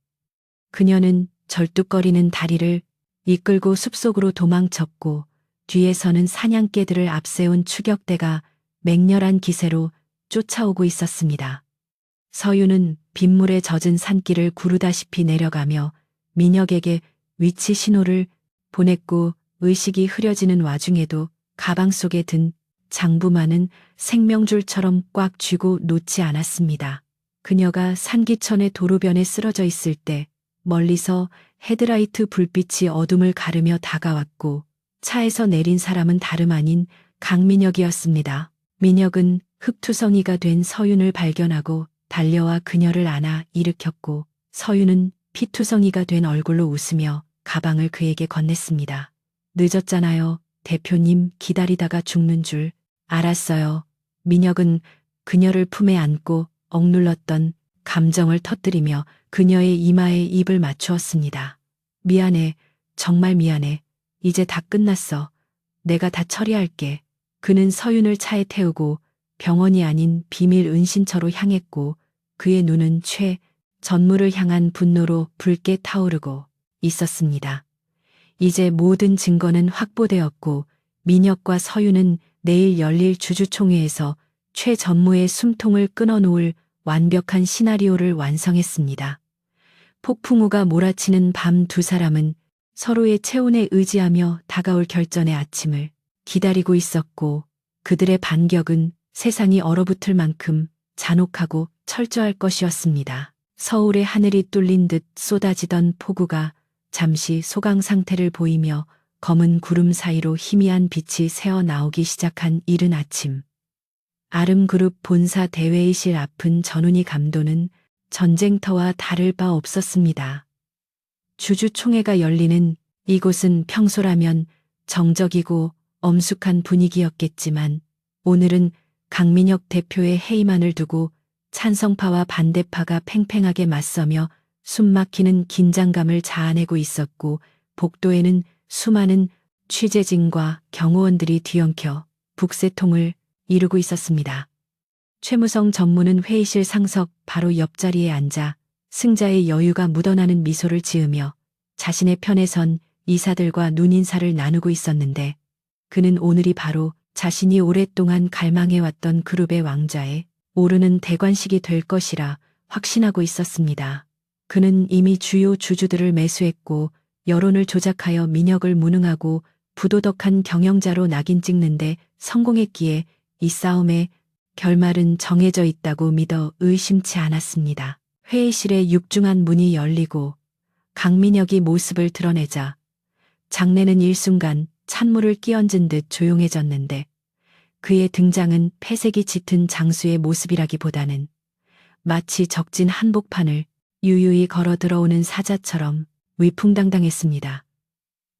그녀는 절뚝거리는 다리를 이끌고 숲속으로 도망쳤고 뒤에서는 사냥개들을 앞세운 추격대가 맹렬한 기세로 쫓아오고 있었습니다. 서유는 빗물에 젖은 산길을 구르다시피 내려가며 민혁에게 위치 신호를 보냈고 의식이 흐려지는 와중에도 가방 속에 든 장부만은 생명줄처럼 꽉 쥐고 놓지 않았습니다. 그녀가 산기천의 도로변에 쓰러져 있을 때 멀리서 헤드라이트 불빛이 어둠을 가르며 다가왔고 차에서 내린 사람은 다름 아닌 강민혁이었습니다. 민혁은 흙투성이가 된 서윤을 발견하고 달려와 그녀를 안아 일으켰고 서윤은 피투성이가 된 얼굴로 웃으며 가방을 그에게 건넸습니다. 늦었잖아요. 대표님 기다리다가 죽는 줄 알았어요. 민혁은 그녀를 품에 안고 억눌렀던 감정을 터뜨리며 그녀의 이마에 입을 맞추었습니다. 미안해. 정말 미안해. 이제 다 끝났어. 내가 다 처리할게. 그는 서윤을 차에 태우고 병원이 아닌 비밀 은신처로 향했고 그의 눈은 최 전무를 향한 분노로 붉게 타오르고 있었습니다. 이제 모든 증거는 확보되었고 민혁과 서윤은 내일 열릴 주주총회에서 최 전무의 숨통을 끊어놓을 완벽한 시나리오를 완성했습니다. 폭풍우가 몰아치는 밤 두 사람은 서로의 체온에 의지하며 다가올 결전의 아침을 기다리고 있었고 그들의 반격은 세상이 얼어붙을 만큼 잔혹하고 철저할 것이었습니다. 서울의 하늘이 뚫린 듯 쏟아지던 폭우가 잠시 소강 상태를 보이며 검은 구름 사이로 희미한 빛이 새어 나오기 시작한 이른 아침. 아름그룹 본사 대회의실 앞은 전훈이 감도는 전쟁터와 다를 바 없었습니다. 주주총회가 열리는 이곳은 평소라면 정적이고 엄숙한 분위기였겠지만 오늘은 강민혁 대표의 해임안을 두고 찬성파와 반대파가 팽팽하게 맞서며 숨막히는 긴장감을 자아내고 있었고 복도에는 수많은 취재진과 경호원들이 뒤엉켜 북새통을 이루고 있었습니다. 최무성 전무는 회의실 상석 바로 옆자리에 앉아 승자의 여유가 묻어나는 미소를 지으며 자신의 편에 선 이사들과 눈인사를 나누고 있었는데 그는 오늘이 바로 자신이 오랫동안 갈망해왔던 그룹의 왕좌에 오르는 대관식이 될 것이라 확신하고 있었습니다. 그는 이미 주요 주주들을 매수했고 여론을 조작하여 민혁을 무능하고 부도덕한 경영자로 낙인 찍는데 성공했기에 이 싸움의 결말은 정해져 있다고 믿어 의심치 않았습니다. 회의실의 육중한 문이 열리고 강민혁이 모습을 드러내자 장내는 일순간 찬물을 끼얹은 듯 조용해졌는데 그의 등장은 폐색이 짙은 장수의 모습이라기보다는 마치 적진 한복판을 유유히 걸어 들어오는 사자처럼 위풍당당했습니다.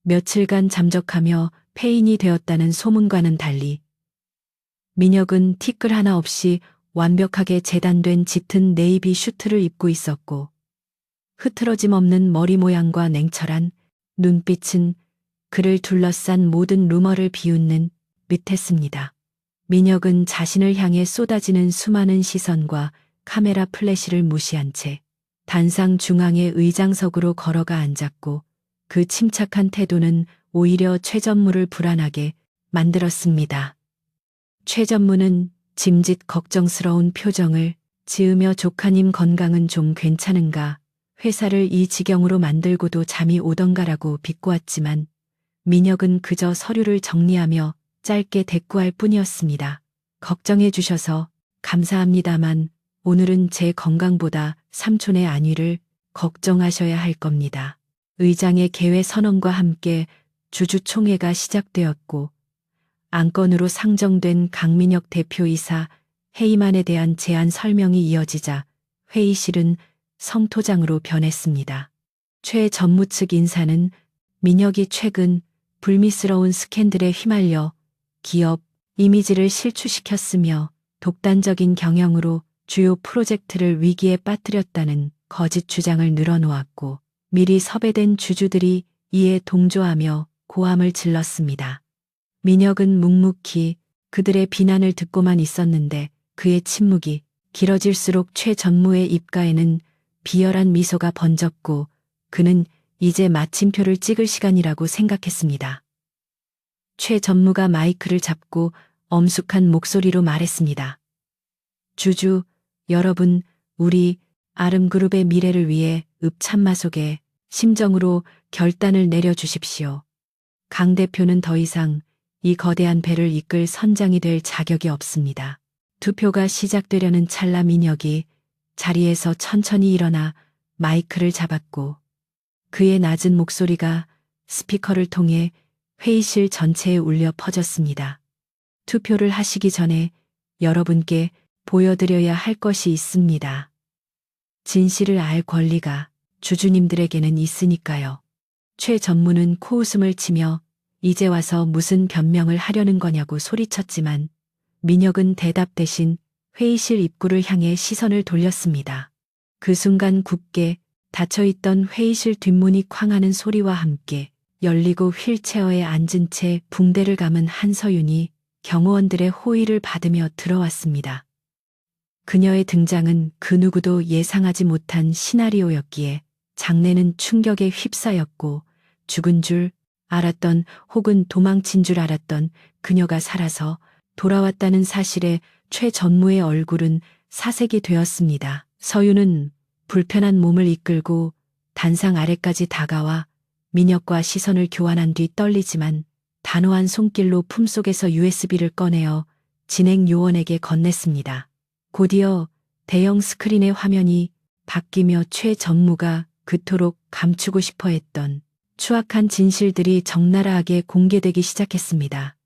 며칠간 잠적하며 폐인이 되었다는 소문과는 달리 민혁은 티끌 하나 없이 완벽하게 재단된 짙은 네이비 슈트를 입고 있었고 흐트러짐 없는 머리 모양과 냉철한 눈빛은 그를 둘러싼 모든 루머를 비웃는 밋했습니다. 민혁은 자신을 향해 쏟아지는 수많은 시선과 카메라 플래시를 무시한 채 단상 중앙의 의장석으로 걸어가 앉았고 그 침착한 태도는 오히려 최전무를 불안하게 만들었습니다. 최전무는 짐짓 걱정스러운 표정을 지으며 조카님 건강은 좀 괜찮은가, 회사를 이 지경으로 만들고도 잠이 오던가라고 비꼬았지만 민혁은 그저 서류를 정리하며 짧게 대꾸할 뿐이었습니다. 걱정해 주셔서 감사합니다만 오늘은 제 건강보다 삼촌의 안위를 걱정하셔야 할 겁니다. 의장의 개회 선언과 함께 주주총회가 시작되었고 안건으로 상정된 강민혁 대표이사 해임안에 대한 제안 설명이 이어지자 회의실은 성토장으로 변했습니다. 최 전무 측 인사는 민혁이 최근 불미스러운 스캔들에 휘말려 기업 이미지를 실추시켰으며 독단적인 경영으로 주요 프로젝트를 위기에 빠뜨렸다는 거짓 주장을 늘어놓았고 미리 섭외된 주주들이 이에 동조하며 고함을 질렀습니다. 민혁은 묵묵히 그들의 비난을 듣고만 있었는데 그의 침묵이 길어질수록 최 전무의 입가에는 비열한 미소가 번졌고 그는 이제 마침표를 찍을 시간이라고 생각했습니다. 최 전무가 마이크를 잡고 엄숙한 목소리로 말했습니다. 주주, 여러분, 우리 아름그룹의 미래를 위해 읍참마 속에 심정으로 결단을 내려주십시오. 강 대표는 더 이상 이 거대한 배를 이끌 선장이 될 자격이 없습니다. 투표가 시작되려는 찰나 민혁이 자리에서 천천히 일어나 마이크를 잡았고 그의 낮은 목소리가 스피커를 통해 회의실 전체에 울려 퍼졌습니다. 투표를 하시기 전에 여러분께 보여드려야 할 것이 있습니다. 진실을 알 권리가 주주님들에게는 있으니까요. 최 전무는 코웃음을 치며 이제 와서 무슨 변명을 하려는 거냐고 소리쳤지만 민혁은 대답 대신 회의실 입구를 향해 시선을 돌렸습니다. 그 순간 굳게 닫혀있던 회의실 뒷문이 쾅 하는 소리와 함께 열리고 휠체어에 앉은 채 붕대를 감은 한서윤이 경호원들의 호의를 받으며 들어왔습니다. 그녀의 등장은 그 누구도 예상하지 못한 시나리오였기에 장내는 충격에 휩싸였고 죽은 줄 알았던 혹은 도망친 줄 알았던 그녀가 살아서 돌아왔다는 사실에 최 전무의 얼굴은 사색이 되었습니다. 서윤은 불편한 몸을 이끌고 단상 아래까지 다가와 민혁과 시선을 교환한 뒤 떨리지만 단호한 손길로 품속에서 USB를 꺼내어 진행 요원에게 건넸습니다. 곧이어 대형 스크린의 화면이 바뀌며 최 전무가 그토록 감추고 싶어 했던 추악한 진실들이 적나라하게 공개되기 시작했습니다.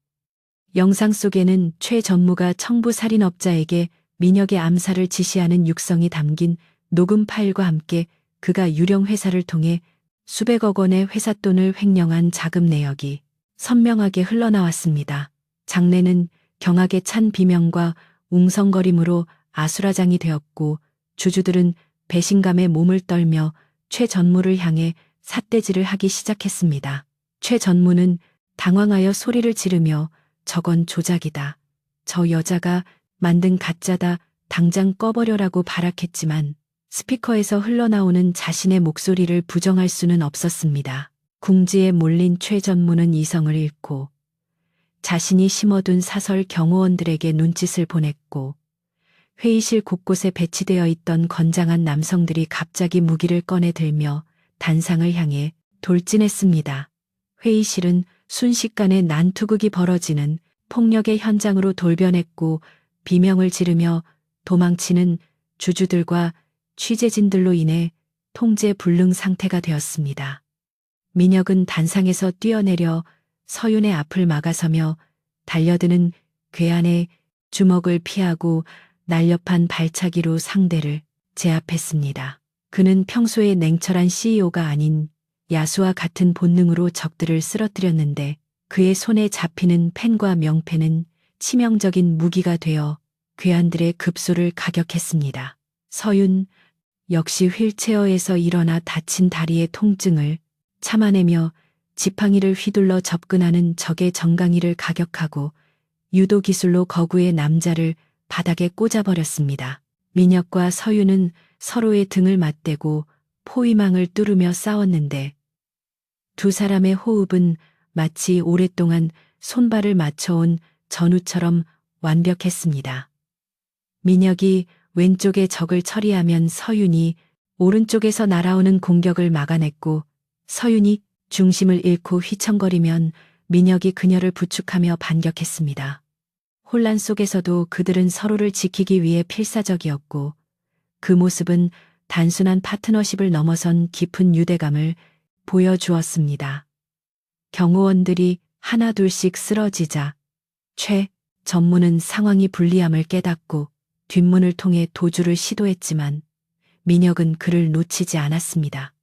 영상 속에는 최 전무가 청부살인업자에게 민혁의 암살을 지시하는 육성이 담긴 녹음 파일과 함께 그가 유령 회사를 통해 수백억 원의 회삿돈을 횡령한 자금 내역이 선명하게 흘러나왔습니다. 장내는 경악에 찬 비명과 웅성거림으로 아수라장이 되었고 주주들은 배신감에 몸을 떨며 최 전무를 향해 삿대질을 하기 시작했습니다. 최 전무는 당황하여 소리를 지르며 저건 조작이다. 저 여자가 만든 가짜다. 당장 꺼버려라고 발악했지만 스피커에서 흘러나오는 자신의 목소리를 부정할 수는 없었습니다. 궁지에 몰린 최 전무는 이성을 잃고 자신이 심어둔 사설 경호원들에게 눈짓을 보냈고 회의실 곳곳에 배치되어 있던 건장한 남성들이 갑자기 무기를 꺼내 들며 단상을 향해 돌진했습니다. 회의실은 순식간에 난투극이 벌어지는 폭력의 현장으로 돌변했고 비명을 지르며 도망치는 주주들과 취재진들로 인해 통제 불능 상태가 되었습니다. 민혁은 단상에서 뛰어내려 서윤의 앞을 막아서며 달려드는 괴한의 주먹을 피하고 날렵한 발차기로 상대를 제압했습니다. 그는 평소에 냉철한 CEO가 아닌 야수와 같은 본능으로 적들을 쓰러뜨렸는데 그의 손에 잡히는 펜과 명패는 치명적인 무기가 되어 괴한들의 급소를 가격했습니다. 서윤 역시 휠체어에서 일어나 다친 다리의 통증을 참아내며 지팡이를 휘둘러 접근하는 적의 정강이를 가격하고 유도 기술로 거구의 남자를 바닥에 꽂아버렸습니다. 민혁과 서윤은 서로의 등을 맞대고 포위망을 뚫으며 싸웠는데 두 사람의 호흡은 마치 오랫동안 손발을 맞춰온 전우처럼 완벽했습니다. 민혁이 왼쪽의 적을 처리하면 서윤이 오른쪽에서 날아오는 공격을 막아냈고 서윤이 중심을 잃고 휘청거리면 민혁이 그녀를 부축하며 반격했습니다. 혼란 속에서도 그들은 서로를 지키기 위해 필사적이었고 그 모습은 단순한 파트너십을 넘어선 깊은 유대감을 보여주었습니다. 경호원들이 하나둘씩 쓰러지자 최 전무는 상황이 불리함을 깨닫고 뒷문을 통해 도주를 시도했지만 민혁은 그를 놓치지 않았습니다.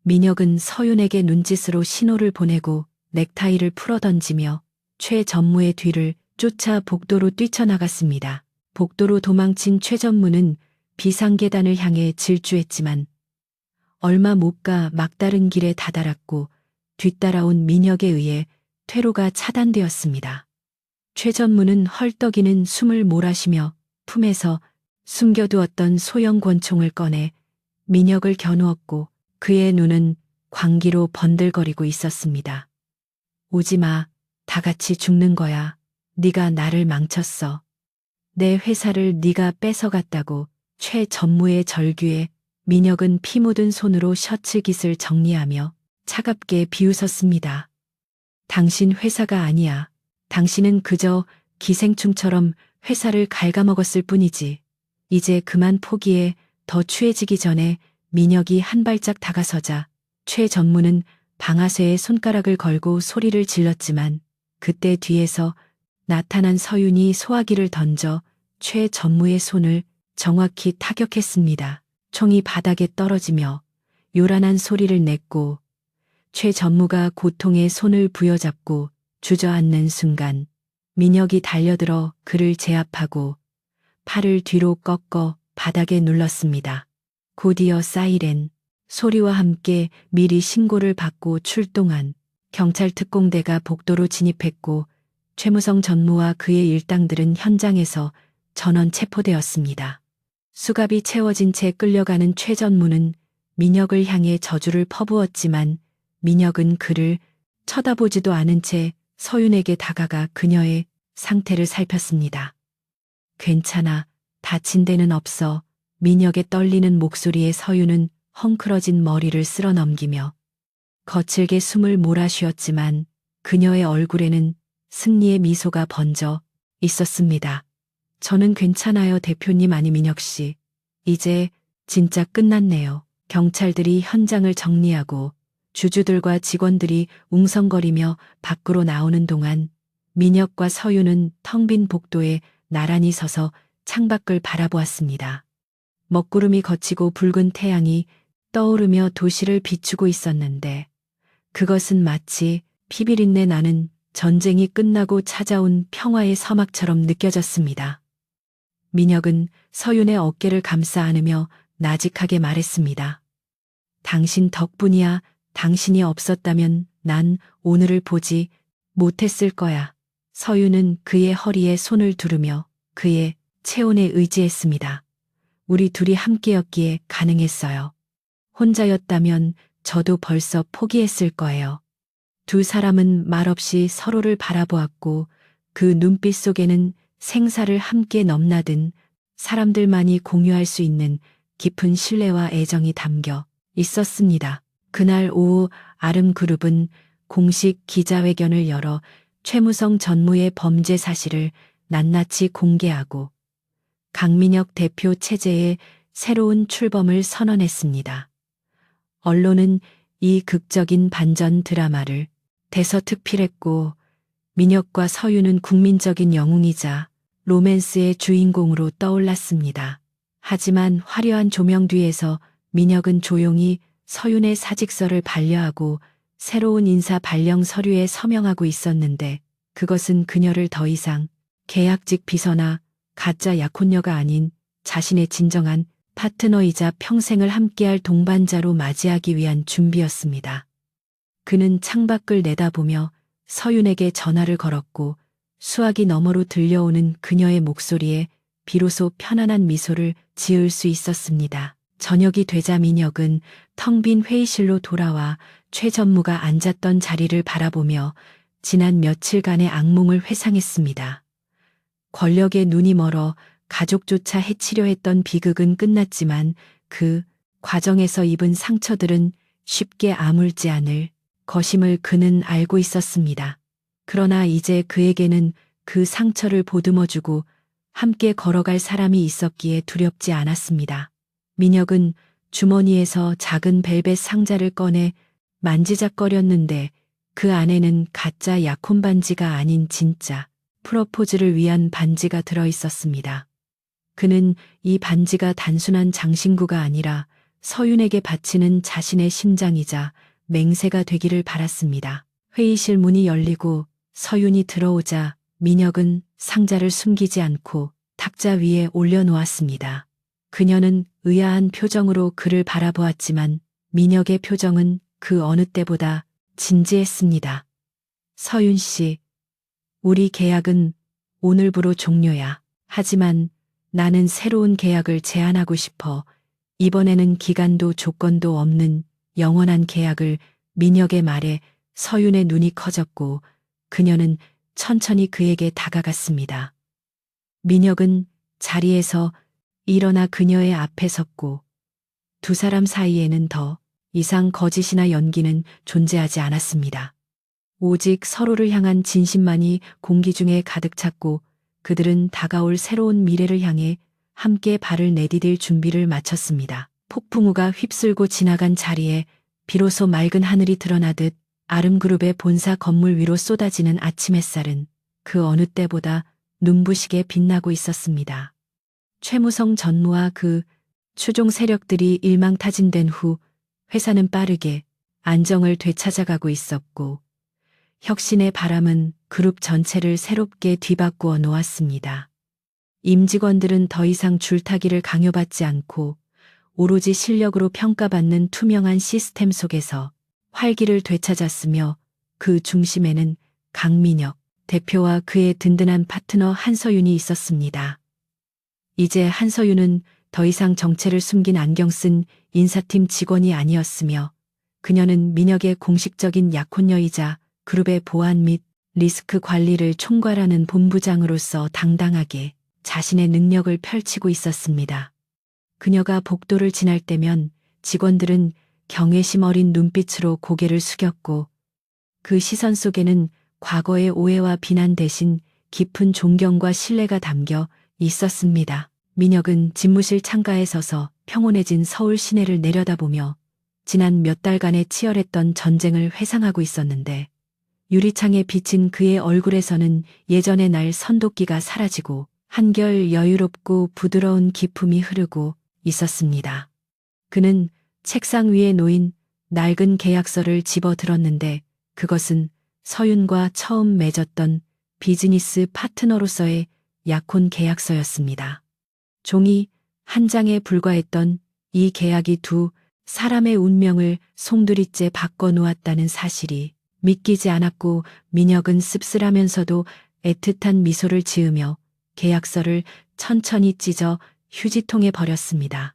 민혁은 서윤에게 눈짓으로 신호를 보내고 넥타이를 풀어던지며 최 전무의 뒤를 쫓아 복도로 뛰쳐나갔습니다. 복도로 도망친 최 전무는 비상계단을 향해 질주했지만 얼마 못 가 막다른 길에 다다랐고 뒤따라온 민혁에 의해 퇴로가 차단되었습니다. 최 전무는 헐떡이는 숨을 몰아쉬며 품에서 숨겨두었던 소형 권총을 꺼내 민혁을 겨누었고 그의 눈은 광기로 번들거리고 있었습니다. 오지마, 다 같이 죽는 거야. 네가 나를 망쳤어. 내 회사를 네가 뺏어갔다고. 최 전무의 절규에 민혁은 피 묻은 손으로 셔츠 깃을 정리하며 차갑게 비웃었습니다. 당신 회사가 아니야. 당신은 그저 기생충처럼 회사를 갉아먹었을 뿐이지. 이제 그만 포기해. 더 추해지기 전에 민혁이 한 발짝 다가서자 최 전무는 방아쇠에 손가락을 걸고 소리를 질렀지만 그때 뒤에서 나타난 서윤이 소화기를 던져 최 전무의 손을 정확히 타격했습니다. 총이 바닥에 떨어지며 요란한 소리를 냈고 최 전무가 고통에 손을 부여잡고 주저앉는 순간 민혁이 달려들어 그를 제압하고 팔을 뒤로 꺾어 바닥에 눌렀습니다. 곧이어 사이렌 소리와 함께 미리 신고를 받고 출동한 경찰 특공대가 복도로 진입했고 최무성 전무와 그의 일당들은 현장에서 전원 체포되었습니다. 수갑이 채워진 채 끌려가는 최 전무는 민혁을 향해 저주를 퍼부었지만 민혁은 그를 쳐다보지도 않은 채 서윤에게 다가가 그녀의 상태를 살폈습니다. 괜찮아, 다친 데는 없어. 민혁의 떨리는 목소리에 서윤은 헝클어진 머리를 쓸어 넘기며 거칠게 숨을 몰아쉬었지만 그녀의 얼굴에는 승리의 미소가 번져 있었습니다. 저는 괜찮아요, 대표님. 아니 민혁 씨. 이제 진짜 끝났네요. 경찰들이 현장을 정리하고 주주들과 직원들이 웅성거리며 밖으로 나오는 동안 민혁과 서윤은 텅 빈 복도에 나란히 서서 창밖을 바라보았습니다. 먹구름이 걷히고 붉은 태양이 떠오르며 도시를 비추고 있었는데 그것은 마치 피비린내 나는 전쟁이 끝나고 찾아온 평화의 서막처럼 느껴졌습니다. 민혁은 서윤의 어깨를 감싸 안으며 나직하게 말했습니다. 당신 덕분이야. 당신이 없었다면 난 오늘을 보지 못했을 거야. 서윤은 그의 허리에 손을 두르며 그의 체온에 의지했습니다. 우리 둘이 함께였기에 가능했어요. 혼자였다면 저도 벌써 포기했을 거예요. 두 사람은 말없이 서로를 바라보았고 그 눈빛 속에는 생사를 함께 넘나든 사람들만이 공유할 수 있는 깊은 신뢰와 애정이 담겨 있었습니다. 그날 오후 아름그룹은 공식 기자회견을 열어 최무성 전무의 범죄 사실을 낱낱이 공개하고 강민혁 대표 체제의 새로운 출범을 선언했습니다. 언론은 이 극적인 반전 드라마를 대서특필했고 민혁과 서윤은 국민적인 영웅이자 로맨스의 주인공으로 떠올랐습니다. 하지만 화려한 조명 뒤에서 민혁은 조용히 서윤의 사직서를 반려하고 새로운 인사 발령 서류에 서명하고 있었는데 그것은 그녀를 더 이상 계약직 비서나 가짜 약혼녀가 아닌 자신의 진정한 파트너이자 평생을 함께할 동반자로 맞이하기 위한 준비였습니다. 그는 창밖을 내다보며 서윤에게 전화를 걸었고 수화기 너머로 들려오는 그녀의 목소리에 비로소 편안한 미소를 지을 수 있었습니다. 저녁이 되자 민혁은 텅 빈 회의실로 돌아와 최 전무가 앉았던 자리를 바라보며 지난 며칠간의 악몽을 회상했습니다. 권력에 눈이 멀어 가족조차 해치려 했던 비극은 끝났지만 그 과정에서 입은 상처들은 쉽게 아물지 않을 것임을 그는 알고 있었습니다. 그러나 이제 그에게는 그 상처를 보듬어주고 함께 걸어갈 사람이 있었기에 두렵지 않았습니다. 민혁은 주머니에서 작은 벨벳 상자를 꺼내 만지작거렸는데 그 안에는 가짜 약혼 반지가 아닌 진짜 프러포즈를 위한 반지가 들어 있었습니다. 그는 이 반지가 단순한 장신구가 아니라 서윤에게 바치는 자신의 심장이자 맹세가 되기를 바랐습니다. 회의실 문이 열리고 서윤이 들어오자 민혁은 상자를 숨기지 않고 탁자 위에 올려놓았습니다. 그녀는 의아한 표정으로 그를 바라보았지만 민혁의 표정은 그 어느 때보다 진지했습니다. 서윤 씨, 우리 계약은 오늘부로 종료야. 하지만 나는 새로운 계약을 제안하고 싶어. 이번에는 기간도 조건도 없는 영원한 계약을. 민혁의 말에 서윤의 눈이 커졌고 그녀는 천천히 그에게 다가갔습니다. 민혁은 자리에서 일어나 그녀의 앞에 섰고 두 사람 사이에는 더 이상 거짓이나 연기는 존재하지 않았습니다. 오직 서로를 향한 진심만이 공기 중에 가득 찼고 그들은 다가올 새로운 미래를 향해 함께 발을 내디딜 준비를 마쳤습니다. 폭풍우가 휩쓸고 지나간 자리에 비로소 맑은 하늘이 드러나듯 아름그룹의 본사 건물 위로 쏟아지는 아침 햇살은 그 어느 때보다 눈부시게 빛나고 있었습니다. 최무성 전무와 그 추종 세력들이 일망타진된 후 회사는 빠르게 안정을 되찾아가고 있었고 혁신의 바람은 그룹 전체를 새롭게 뒤바꾸어 놓았습니다. 임직원들은 더 이상 줄타기를 강요받지 않고 오로지 실력으로 평가받는 투명한 시스템 속에서 활기를 되찾았으며 그 중심에는 강민혁 대표와 그의 든든한 파트너 한서윤이 있었습니다. 이제 한서윤은 더 이상 정체를 숨긴 안경 쓴 인사팀 직원이 아니었으며 그녀는 민혁의 공식적인 약혼녀이자 그룹의 보안 및 리스크 관리를 총괄하는 본부장으로서 당당하게 자신의 능력을 펼치고 있었습니다. 그녀가 복도를 지날 때면 직원들은 경외심 어린 눈빛으로 고개를 숙였고 그 시선 속에는 과거의 오해와 비난 대신 깊은 존경과 신뢰가 담겨 있었습니다. 민혁은 집무실 창가에 서서 평온해진 서울 시내를 내려다보며 지난 몇 달간의 치열했던 전쟁을 회상하고 있었는데 유리창에 비친 그의 얼굴에서는 예전의 날 선도기가 사라지고 한결 여유롭고 부드러운 기품이 흐르고 있었습니다. 그는 책상 위에 놓인 낡은 계약서를 집어 들었는데 그것은 서윤과 처음 맺었던 비즈니스 파트너로서의 약혼 계약서였습니다. 종이 한 장에 불과했던 이 계약이 두 사람의 운명을 송두리째 바꿔놓았다는 사실이 믿기지 않았고 민혁은 씁쓸하면서도 애틋한 미소를 지으며 계약서를 천천히 찢어 휴지통에 버렸습니다.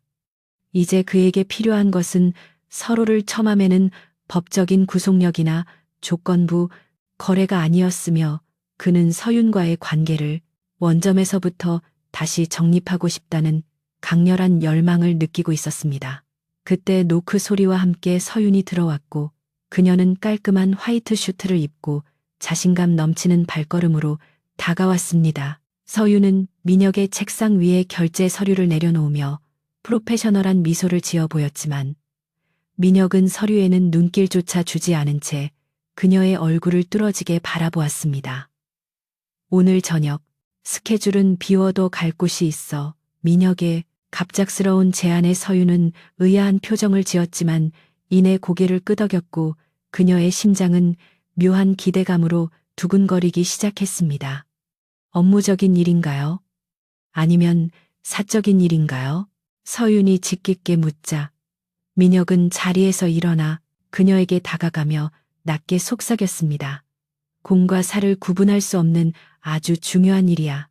이제 그에게 필요한 것은 서로를 처맘에는 법적인 구속력이나 조건부 거래가 아니었으며 그는 서윤과의 관계를 원점에서부터 다시 정립하고 싶다는 강렬한 열망을 느끼고 있었습니다. 그때 노크 소리와 함께 서윤이 들어왔고 그녀는 깔끔한 화이트 슈트를 입고 자신감 넘치는 발걸음으로 다가왔습니다. 서윤은 민혁의 책상 위에 결제 서류를 내려놓으며 프로페셔널한 미소를 지어 보였지만 민혁은 서류에는 눈길조차 주지 않은 채 그녀의 얼굴을 뚫어지게 바라보았습니다. 오늘 저녁 스케줄은 비워도 갈 곳이 있어. 민혁의 갑작스러운 제안에 서윤은 의아한 표정을 지었지만 이내 고개를 끄덕였고 그녀의 심장은 묘한 기대감으로 두근거리기 시작했습니다. 업무적인 일인가요? 아니면 사적인 일인가요? 서윤이 짓궂게 묻자 민혁은 자리에서 일어나 그녀에게 다가가며 낮게 속삭였습니다. 공과 사를 구분할 수 없는 아주 중요한 일이야.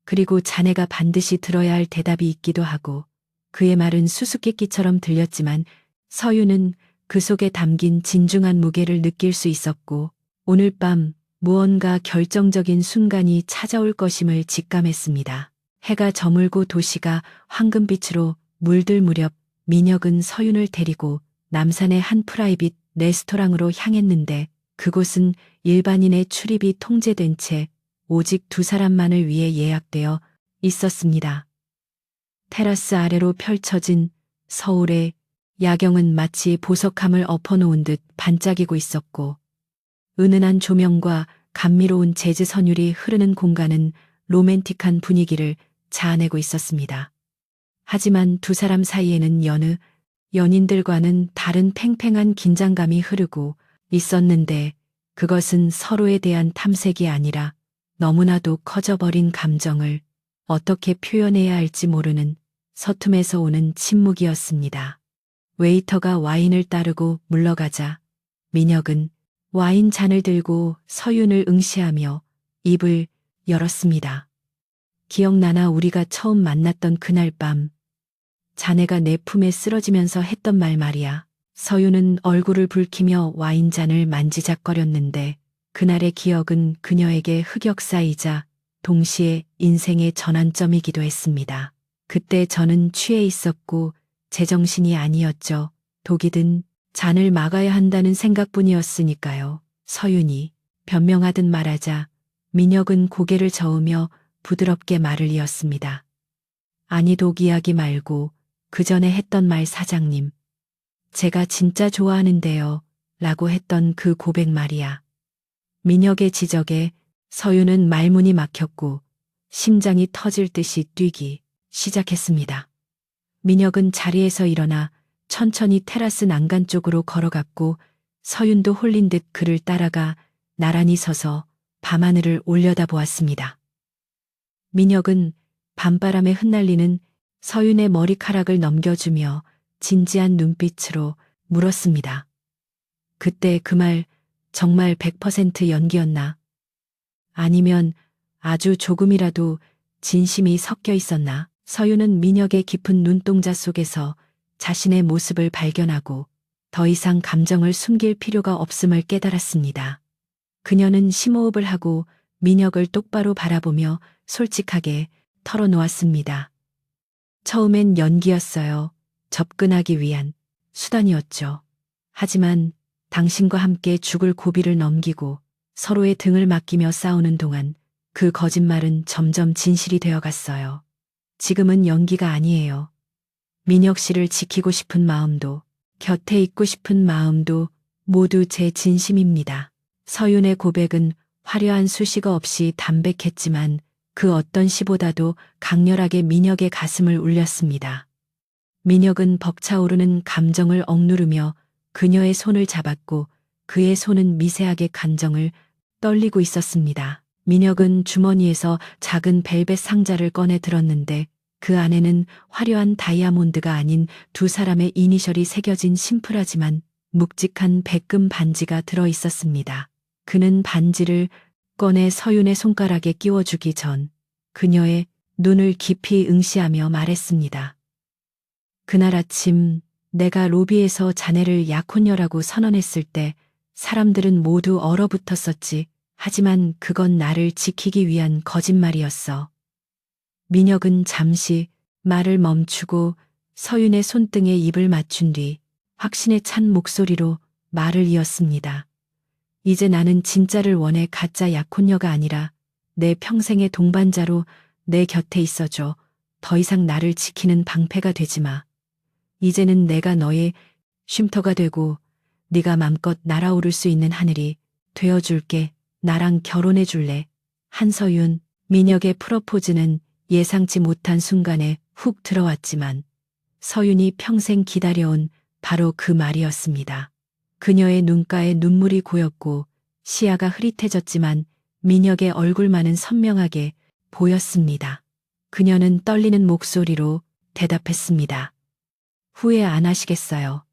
그리고 자네가 반드시 들어야 할 대답이 있기도 하고. 그의 말은 수수께끼처럼 들렸지만 서윤은 그 속에 담긴 진중한 무게를 느낄 수 있었고 오늘 밤 무언가 결정적인 순간이 찾아올 것임을 직감했습니다. 해가 저물고 도시가 황금빛으로 물들 무렵 민혁은 서윤을 데리고 남산의 한 프라이빗 레스토랑으로 향했는데 그곳은 일반인의 출입이 통제된 채 오직 두 사람만을 위해 예약되어 있었습니다. 테라스 아래로 펼쳐진 서울의 야경은 마치 보석함을 엎어놓은 듯 반짝이고 있었고 은은한 조명과 감미로운 재즈 선율이 흐르는 공간은 로맨틱한 분위기를 자아내고 있었습니다. 하지만 두 사람 사이에는 여느 연인들과는 다른 팽팽한 긴장감이 흐르고 있었는데 그것은 서로에 대한 탐색이 아니라 너무나도 커져버린 감정을 어떻게 표현해야 할지 모르는 서툼에서 오는 침묵이었습니다. 웨이터가 와인을 따르고 물러가자 민혁은 와인 잔을 들고 서윤을 응시하며 입을 열었습니다. 기억나나 우리가 처음 만났던 그날 밤, 자네가 내 품에 쓰러지면서 했던 말 말이야. 서윤은 얼굴을 붉히며 와인잔을 만지작거렸는데 그날의 기억은 그녀에게 흑역사이자 동시에 인생의 전환점이기도 했습니다. 그때 저는 취해 있었고 제정신이 아니었죠. 독이 든 잔을 막아야 한다는 생각뿐이었으니까요. 서윤이 변명하듯 말하자 민혁은 고개를 저으며 부드럽게 말을 이었습니다. 아니 독 이야기 말고 그 전에 했던 말 사장님. 제가 진짜 좋아하는데요. 라고 했던 그 고백 말이야. 민혁의 지적에 서윤은 말문이 막혔고 심장이 터질 듯이 뛰기 시작했습니다. 민혁은 자리에서 일어나 천천히 테라스 난간 쪽으로 걸어갔고 서윤도 홀린 듯 그를 따라가 나란히 서서 밤하늘을 올려다보았습니다. 민혁은 밤바람에 흩날리는 서윤의 머리카락을 넘겨주며 진지한 눈빛으로 물었습니다. 그때 그 말 정말 100% 연기였나? 아니면 아주 조금이라도 진심이 섞여 있었나? 서윤은 민혁의 깊은 눈동자 속에서 자신의 모습을 발견하고 더 이상 감정을 숨길 필요가 없음을 깨달았습니다. 그녀는 심호흡을 하고 민혁을 똑바로 바라보며 솔직하게 털어놓았습니다. 처음엔 연기였어요. 접근하기 위한 수단이었죠. 하지만 당신과 함께 죽을 고비를 넘기고 서로의 등을 맡기며 싸우는 동안 그 거짓말은 점점 진실이 되어갔어요. 지금은 연기가 아니에요. 민혁 씨를 지키고 싶은 마음도 곁에 있고 싶은 마음도 모두 제 진심입니다. 서윤의 고백은 화려한 수식어 없이 담백했지만 그 어떤 시보다도 강렬하게 민혁의 가슴을 울렸습니다. 민혁은 벅차오르는 감정을 억누르며 그녀의 손을 잡았고 그의 손은 미세하게 간정을 떨리고 있었습니다. 민혁은 주머니에서 작은 벨벳 상자를 꺼내 들었는데 그 안에는 화려한 다이아몬드가 아닌 두 사람의 이니셜이 새겨진 심플하지만 묵직한 백금 반지가 들어 있었습니다. 그는 반지를 꺼내 서윤의 손가락에 끼워주기 전 그녀의 눈을 깊이 응시하며 말했습니다. 그날 아침 내가 로비에서 자네를 약혼녀라고 선언했을 때 사람들은 모두 얼어붙었었지. 하지만 그건 나를 지키기 위한 거짓말이었어. 민혁은 잠시 말을 멈추고 서윤의 손등에 입을 맞춘 뒤 확신에 찬 목소리로 말을 이었습니다. 이제 나는 진짜를 원해. 가짜 약혼녀가 아니라 내 평생의 동반자로 내 곁에 있어줘. 더 이상 나를 지키는 방패가 되지 마. 이제는 내가 너의 쉼터가 되고 네가 맘껏 날아오를 수 있는 하늘이 되어줄게. 나랑 결혼해 줄래? 한서윤. 민혁의 프로포즈는 예상치 못한 순간에 훅 들어왔지만 서윤이 평생 기다려온 바로 그 말이었습니다. 그녀의 눈가에 눈물이 고였고 시야가 흐릿해졌지만 민혁의 얼굴만은 선명하게 보였습니다. 그녀는 떨리는 목소리로 대답했습니다. 후회 안 하시겠어요?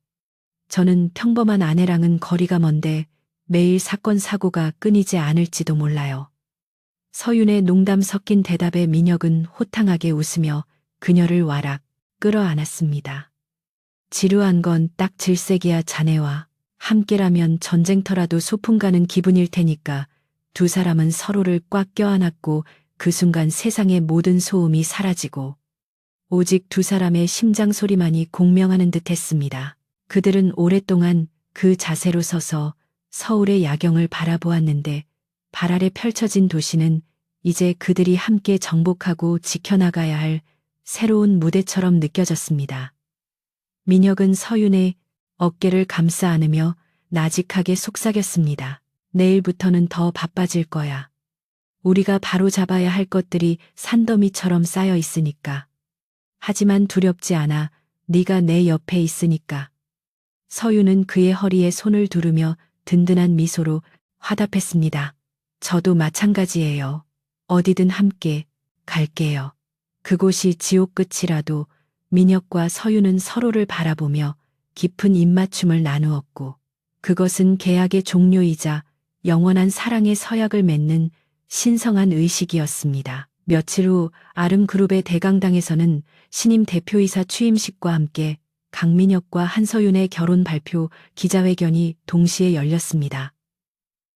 저는 평범한 아내랑은 거리가 먼데 매일 사건 사고가 끊이지 않을지도 몰라요. 서윤의 농담 섞인 대답에 민혁은 호탕하게 웃으며 그녀를 와락 끌어안았습니다. 지루한 건 딱 질색이야. 자네와 함께라면 전쟁터라도 소풍 가는 기분일 테니까. 두 사람은 서로를 꽉 껴안았고 그 순간 세상의 모든 소음이 사라지고 오직 두 사람의 심장 소리만이 공명하는 듯 했습니다. 그들은 오랫동안 그 자세로 서서 서울의 야경을 바라보았는데 발 아래 펼쳐진 도시는 이제 그들이 함께 정복하고 지켜나가야 할 새로운 무대처럼 느껴졌습니다. 민혁은 서윤의 어깨를 감싸 안으며 나직하게 속삭였습니다. 내일부터는 더 바빠질 거야. 우리가 바로 잡아야 할 것들이 산더미처럼 쌓여 있으니까. 하지만 두렵지 않아. 네가 내 옆에 있으니까. 서윤은 그의 허리에 손을 두르며 든든한 미소로 화답했습니다. 저도 마찬가지예요. 어디든 함께 갈게요. 그곳이 지옥 끝이라도. 민혁과 서윤은 서로를 바라보며 깊은 입맞춤을 나누었고 그것은 계약의 종료이자 영원한 사랑의 서약을 맺는 신성한 의식이었습니다. 며칠 후 아름그룹의 대강당에서는 신임 대표이사 취임식과 함께 강민혁과 한서윤의 결혼 발표 기자회견이 동시에 열렸습니다.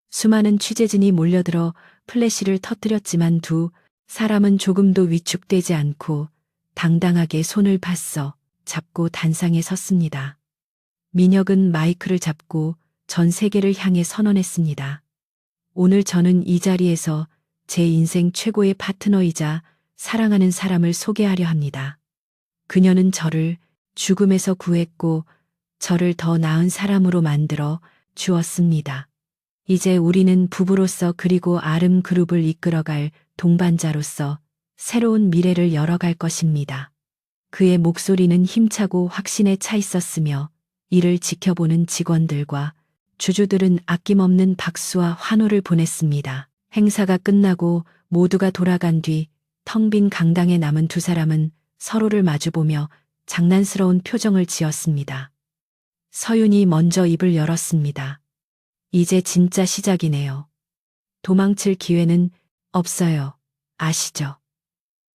수많은 취재진이 몰려들어 플래시를 터뜨렸지만 두 사람은 조금도 위축되지 않고 당당하게 손을 봤어 잡고 단상에 섰습니다. 민혁은 마이크를 잡고 전 세계를 향해 선언했습니다. 오늘 저는 이 자리에서 제 인생 최고의 파트너이자 사랑하는 사람을 소개하려 합니다. 그녀는 저를 죽음에서 구했고 저를 더 나은 사람으로 만들어 주었습니다. 이제 우리는 부부로서 그리고 아름그룹을 이끌어갈 동반자로서 새로운 미래를 열어갈 것입니다. 그의 목소리는 힘차고 확신에 차 있었으며 이를 지켜보는 직원들과 주주들은 아낌없는 박수와 환호를 보냈습니다. 행사가 끝나고 모두가 돌아간 뒤 텅 빈 강당에 남은 두 사람은 서로를 마주보며 장난스러운 표정을 지었습니다. 서윤이 먼저 입을 열었습니다. 이제 진짜 시작이네요. 도망칠 기회는 없어요. 아시죠?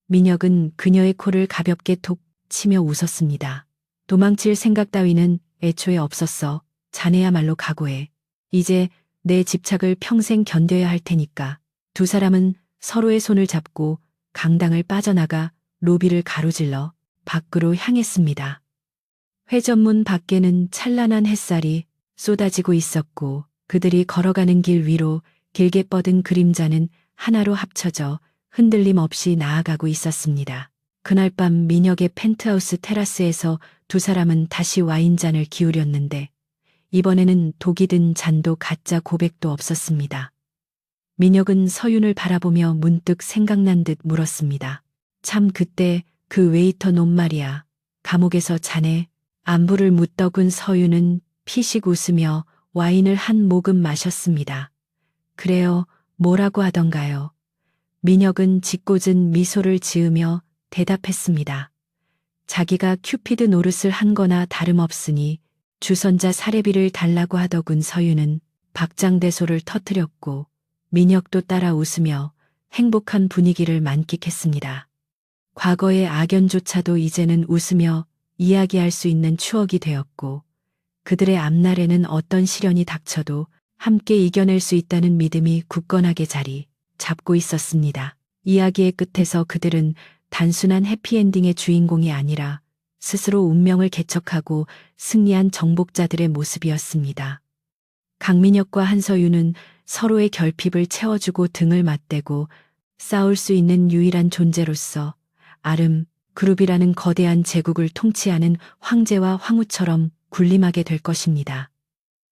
민혁은 그녀의 코를 가볍게 톡 치며 웃었습니다. 도망칠 생각 따위는 애초에 없었어. 자네야말로 각오해. 이제 내 집착을 평생 견뎌야 할 테니까. 두 사람은 서로의 손을 잡고 강당을 빠져나가 로비를 가로질러 밖으로 향했습니다. 회전문 밖에는 찬란한 햇살이 쏟아지고 있었고 그들이 걸어가는 길 위로 길게 뻗은 그림자는 하나로 합쳐져 흔들림 없이 나아가고 있었습니다. 그날 밤 민혁의 펜트하우스 테라스에서 두 사람은 다시 와인잔을 기울였는데 이번에는 독이 든 잔도 가짜 고백도 없었습니다. 민혁은 서윤을 바라보며 문득 생각난 듯 물었습니다. 참 그때 그 웨이터 놈 말이야. 감옥에서 자네 안부를 묻더군. 서윤은 피식 웃으며 와인을 한 모금 마셨습니다. 그래요, 뭐라고 하던가요? 민혁은 짓궂은 미소를 지으며 대답했습니다. 자기가 큐피드 노릇을 한 거나 다름없으니 주선자 사례비를 달라고 하더군. 서윤은 박장대소를 터뜨렸고 민혁도 따라 웃으며 행복한 분위기를 만끽했습니다. 과거의 악연조차도 이제는 웃으며 이야기할 수 있는 추억이 되었고 그들의 앞날에는 어떤 시련이 닥쳐도 함께 이겨낼 수 있다는 믿음이 굳건하게 자리 잡고 있었습니다. 이야기의 끝에서 그들은 단순한 해피엔딩의 주인공이 아니라 스스로 운명을 개척하고 승리한 정복자들의 모습이었습니다. 강민혁과 한서윤은 서로의 결핍을 채워주고 등을 맞대고 싸울 수 있는 유일한 존재로서 아름그룹이라는 거대한 제국을 통치하는 황제와 황후처럼 군림하게 될 것입니다.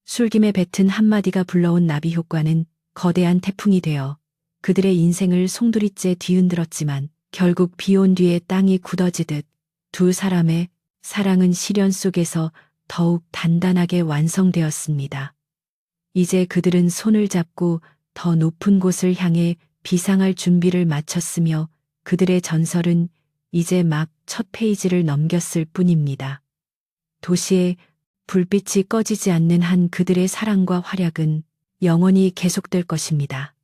술김에 뱉은 한마디가 불러온 나비 효과는 거대한 태풍이 되어 그들의 인생을 송두리째 뒤흔들었지만 결국 비온 뒤에 땅이 굳어지듯 두 사람의 사랑은 시련 속에서 더욱 단단하게 완성되었습니다. 이제 그들은 손을 잡고 더 높은 곳을 향해 비상할 준비를 마쳤으며 그들의 전설은 이제 막 첫 페이지를 넘겼을 뿐입니다. 도시에 불빛이 꺼지지 않는 한 그들의 사랑과 활약은 영원히 계속될 것입니다.